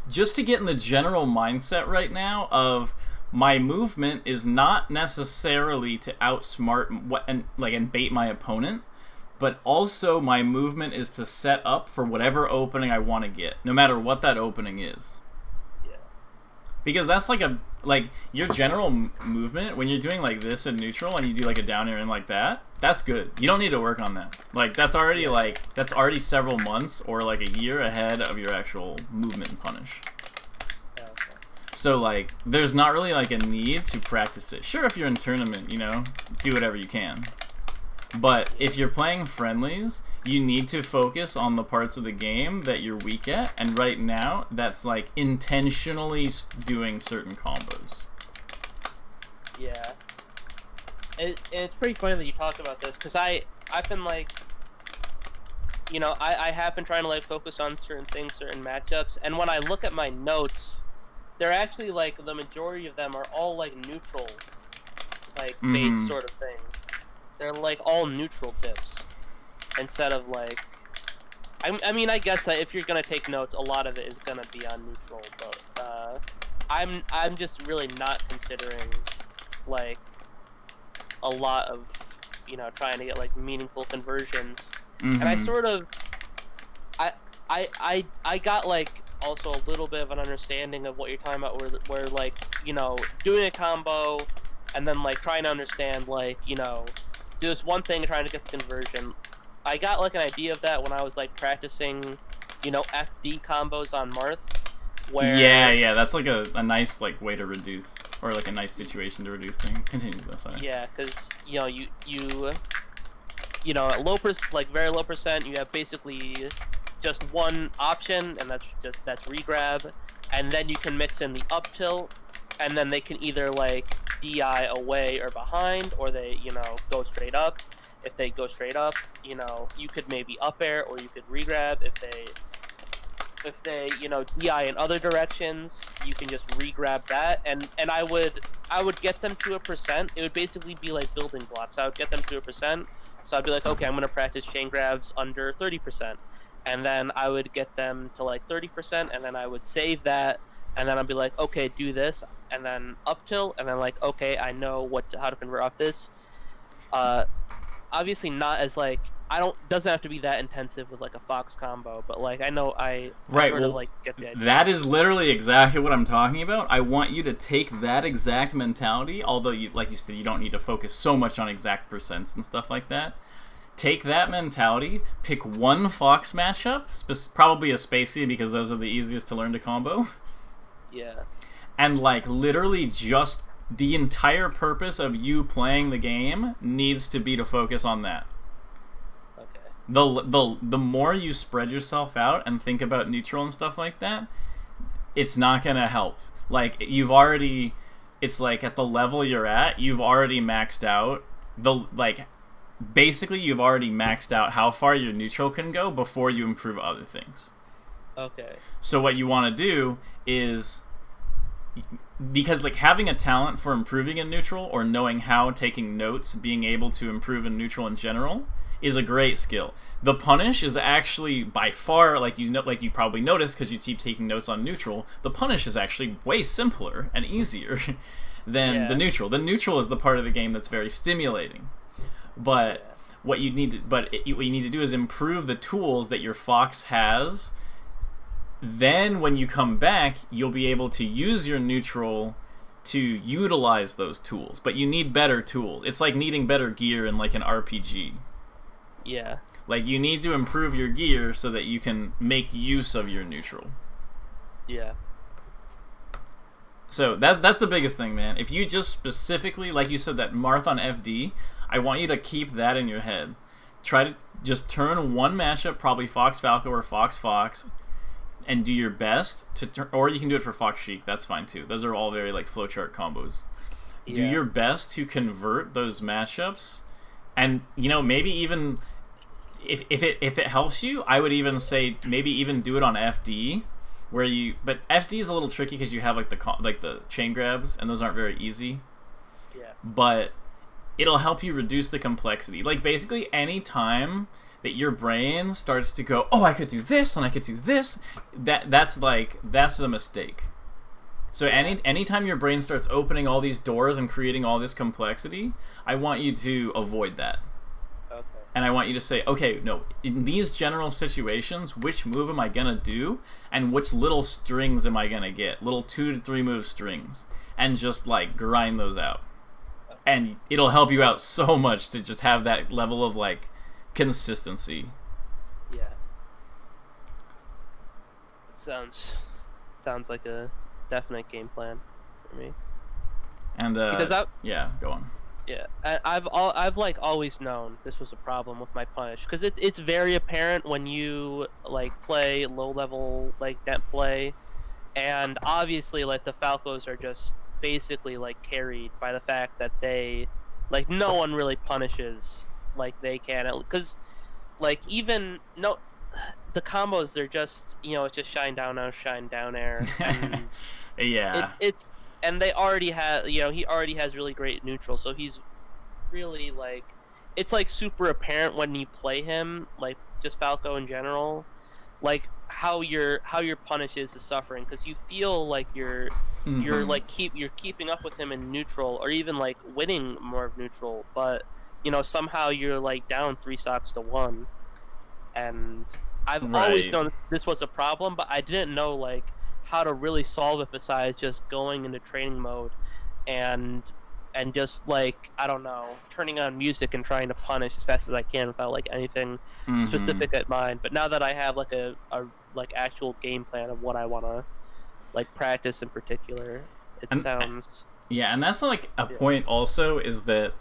just to get in the general mindset right now of, my movement is not necessarily to outsmart and bait my opponent, but also my movement is to set up for whatever opening I want to get, no matter what that opening is. Yeah. Because that's like your general movement when you're doing like this in neutral and you do like a down air in like that, that's good. You don't need to work on that. Like that's already several months or like a year ahead of your actual movement and punish. So, like, there's not really, like, a need to practice it. Sure, if you're in tournament, do whatever you can. But if you're playing friendlies, you need to focus on the parts of the game that you're weak at. And right now, that's, like, intentionally doing certain combos. Yeah. It's pretty funny that you talk about this, because I've been, like, I have been trying to like focus on certain things, certain matchups, and when I look at my notes, they're actually like the majority of them are all like neutral, like base Mm-hmm. sort of things. They're like all neutral tips instead of like. I mean, I guess that if you're gonna take notes, a lot of it is gonna be on neutral, but I'm just really not considering like a lot of trying to get like meaningful conversions, and I Mm-hmm. sort of I I got like also a little bit of an understanding of what you're talking about, where like doing a combo, and then like trying to understand like do this one thing and trying to get the conversion. I got like an idea of that when I was like practicing, FD combos on Marth, Yeah, where yeah, that's like a nice like way to reduce, or like a nice situation to reduce things. Continue though, sorry. yeah, because at like very low percent, you have basically just one option, and that's regrab, and then you can mix in the up tilt, and then they can either like DI away or behind, or they go straight up. If they go straight up, you could maybe up air, or you could regrab. If they DI in other directions, you can just regrab that, and I would get them to a percent. It would basically be like building blocks. I would get them to a percent, so I'd be like, okay, I'm gonna practice chain grabs under 30%, and then I would get them to like 30%, and then I would save that, and then I'd be like, okay, do this, and then up tilt, and then like, okay, I know how to convert off this. Obviously not as like doesn't have to be that intensive with like a Fox combo, but like I know I Right, sort of well, like get the idea. that is literally exactly what I'm talking about. I want you to take that exact mentality, although you, like you said, you don't need to focus so much on exact percents and stuff like that. Take that mentality, pick one Fox matchup, probably a Spacey because those are the easiest to learn to combo, Yeah. and like literally just the entire purpose of you playing the game needs to be to focus on that. Okay. The more you spread yourself out and think about neutral and stuff like that, it's not gonna help. Like it's like at the level you're at, you've already maxed out basically you've already maxed out how far your neutral can go before you improve other things. Okay. So what you want to do is, because like having a talent for improving in neutral, or knowing how, taking notes, being able to improve in neutral in general is a great skill. The punish is actually by far, like you probably noticed because you keep taking notes on neutral, the punish is actually way simpler and easier than the neutral. The neutral is the part of the game that's very stimulating. But what you need to do is improve the tools that your Fox has. Then when you come back, you'll be able to use your neutral to utilize those tools. But you need better tools. It's like needing better gear in like an RPG. Yeah. Like you need to improve your gear so that you can make use of your neutral. Yeah. So that's the biggest thing, man. If you just specifically, like you said, that Marth on FD, I want you to keep that in your head. Try to just turn one matchup, probably Fox Falco or Fox Fox, and do your best to turn, or you can do it for Fox Sheik. That's fine too. Those are all very like flowchart combos. Yeah. Do your best to convert those matchups, and maybe even if it helps you, I would even say maybe even do it on FD. But FD is a little tricky because you have like the chain grabs, and those aren't very easy. Yeah. But it'll help you reduce the complexity. Like basically any time that your brain starts to go, oh, I could do this and I could do this, that's a mistake. So anytime your brain starts opening all these doors and creating all this complexity, I want you to avoid that. Okay. And I want you to say, okay, no, in these general situations, which move am I going to do? And which little strings am I going to get? Little 2 to 3 move strings. And just, like, grind those out. Okay. And it'll help you out so much to just have that level of, like, consistency. Yeah. Sounds like a definite game plan for me. And, yeah, go on. Yeah, I've like always known this was a problem with my punish, because it's very apparent when you like play low level like net play, and obviously like the Falcos are just basically like carried by the fact that they like no one really punishes like they can, because like even no, the combos they're just it's just shine down air. And Yeah. it's and they already have he already has really great neutral, so he's really like it's like super apparent when you play him, like just Falco in general, like how your punish is suffering, because you feel like you're Mm-hmm. like you're keeping up with him in neutral, or even like winning more of neutral, but somehow you're like down 3 stocks to 1. And I've always Right. known this was a problem, but I didn't know like how to really solve it besides just going into training mode and just like I don't know, turning on music and trying to punish as fast as I can without like anything Mm-hmm. specific at mind. But now that I have like a like actual game plan of what I want to like practice in particular, it And sounds yeah, and that's like a yeah. point also is that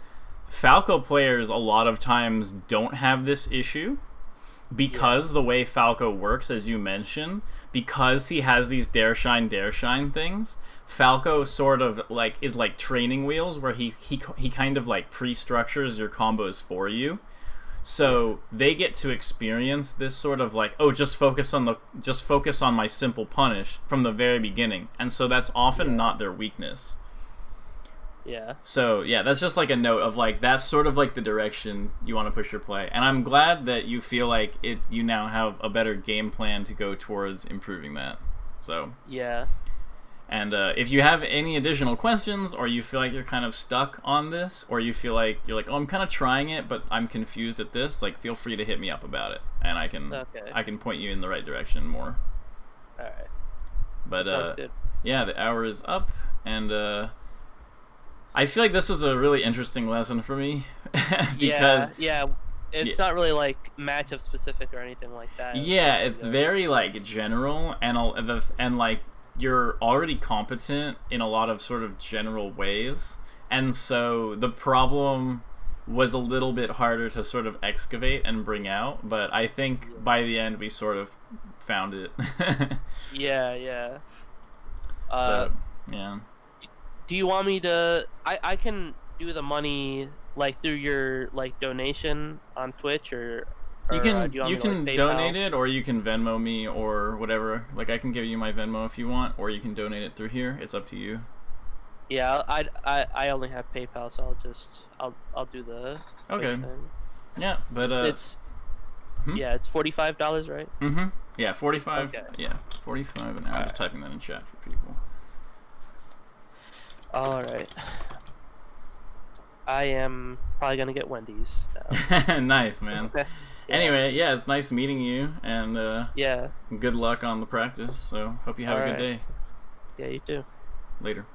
Falco players a lot of times don't have this issue Yeah. because the way Falco works, as you mentioned, because he has these dare shine things. Falco sort of like is like training wheels where he kind of like pre-structures your combos for you. Yeah. So they get to experience this sort of like, oh, just focus on my simple punish from the very beginning. And so that's often Yeah. not their weakness. Yeah. So yeah, that's just like a note of like that's sort of like the direction you want to push your play, and I'm glad that you feel like you now have a better game plan to go towards improving that. So, Yeah. and if you have any additional questions, or you feel like you're kind of stuck on this, or you feel like you're like, oh, I'm kind of trying it, but I'm confused at this, like feel free to hit me up about it, and Okay. I can point you in the right direction more. All right. But That sounds good. yeah, the hour is up, and I feel like this was a really interesting lesson for me Yeah, because yeah. yeah, It's not really like matchup specific or anything like that. It's yeah, mostly it's very like general and like you're already competent in a lot of sort of general ways, and so the problem was a little bit harder to sort of excavate and bring out, but I think yeah. by the end we sort of found it. Yeah, yeah. Uh, So yeah. do you want me to? I can do the money like through your like donation on Twitch, or do you want You me to like can donate PayPal? it, or you can Venmo me or whatever. Like I can give you my Venmo if you want, or you can donate it through here. It's up to you. Yeah, I only have PayPal, so I'll do the Twitch Okay. thing. Yeah, but It's hmm? yeah, it's $45, right? Mm-hmm. Yeah, 45. Okay. Yeah, 45 an hour. All I'm just right. typing that in chat for people. All right. I am probably gonna get Wendy's now. Nice, man. Yeah. Anyway, yeah, it's nice meeting you, and Yeah. good luck on the practice. So, hope you All have a good right. day. Yeah, you too. Later.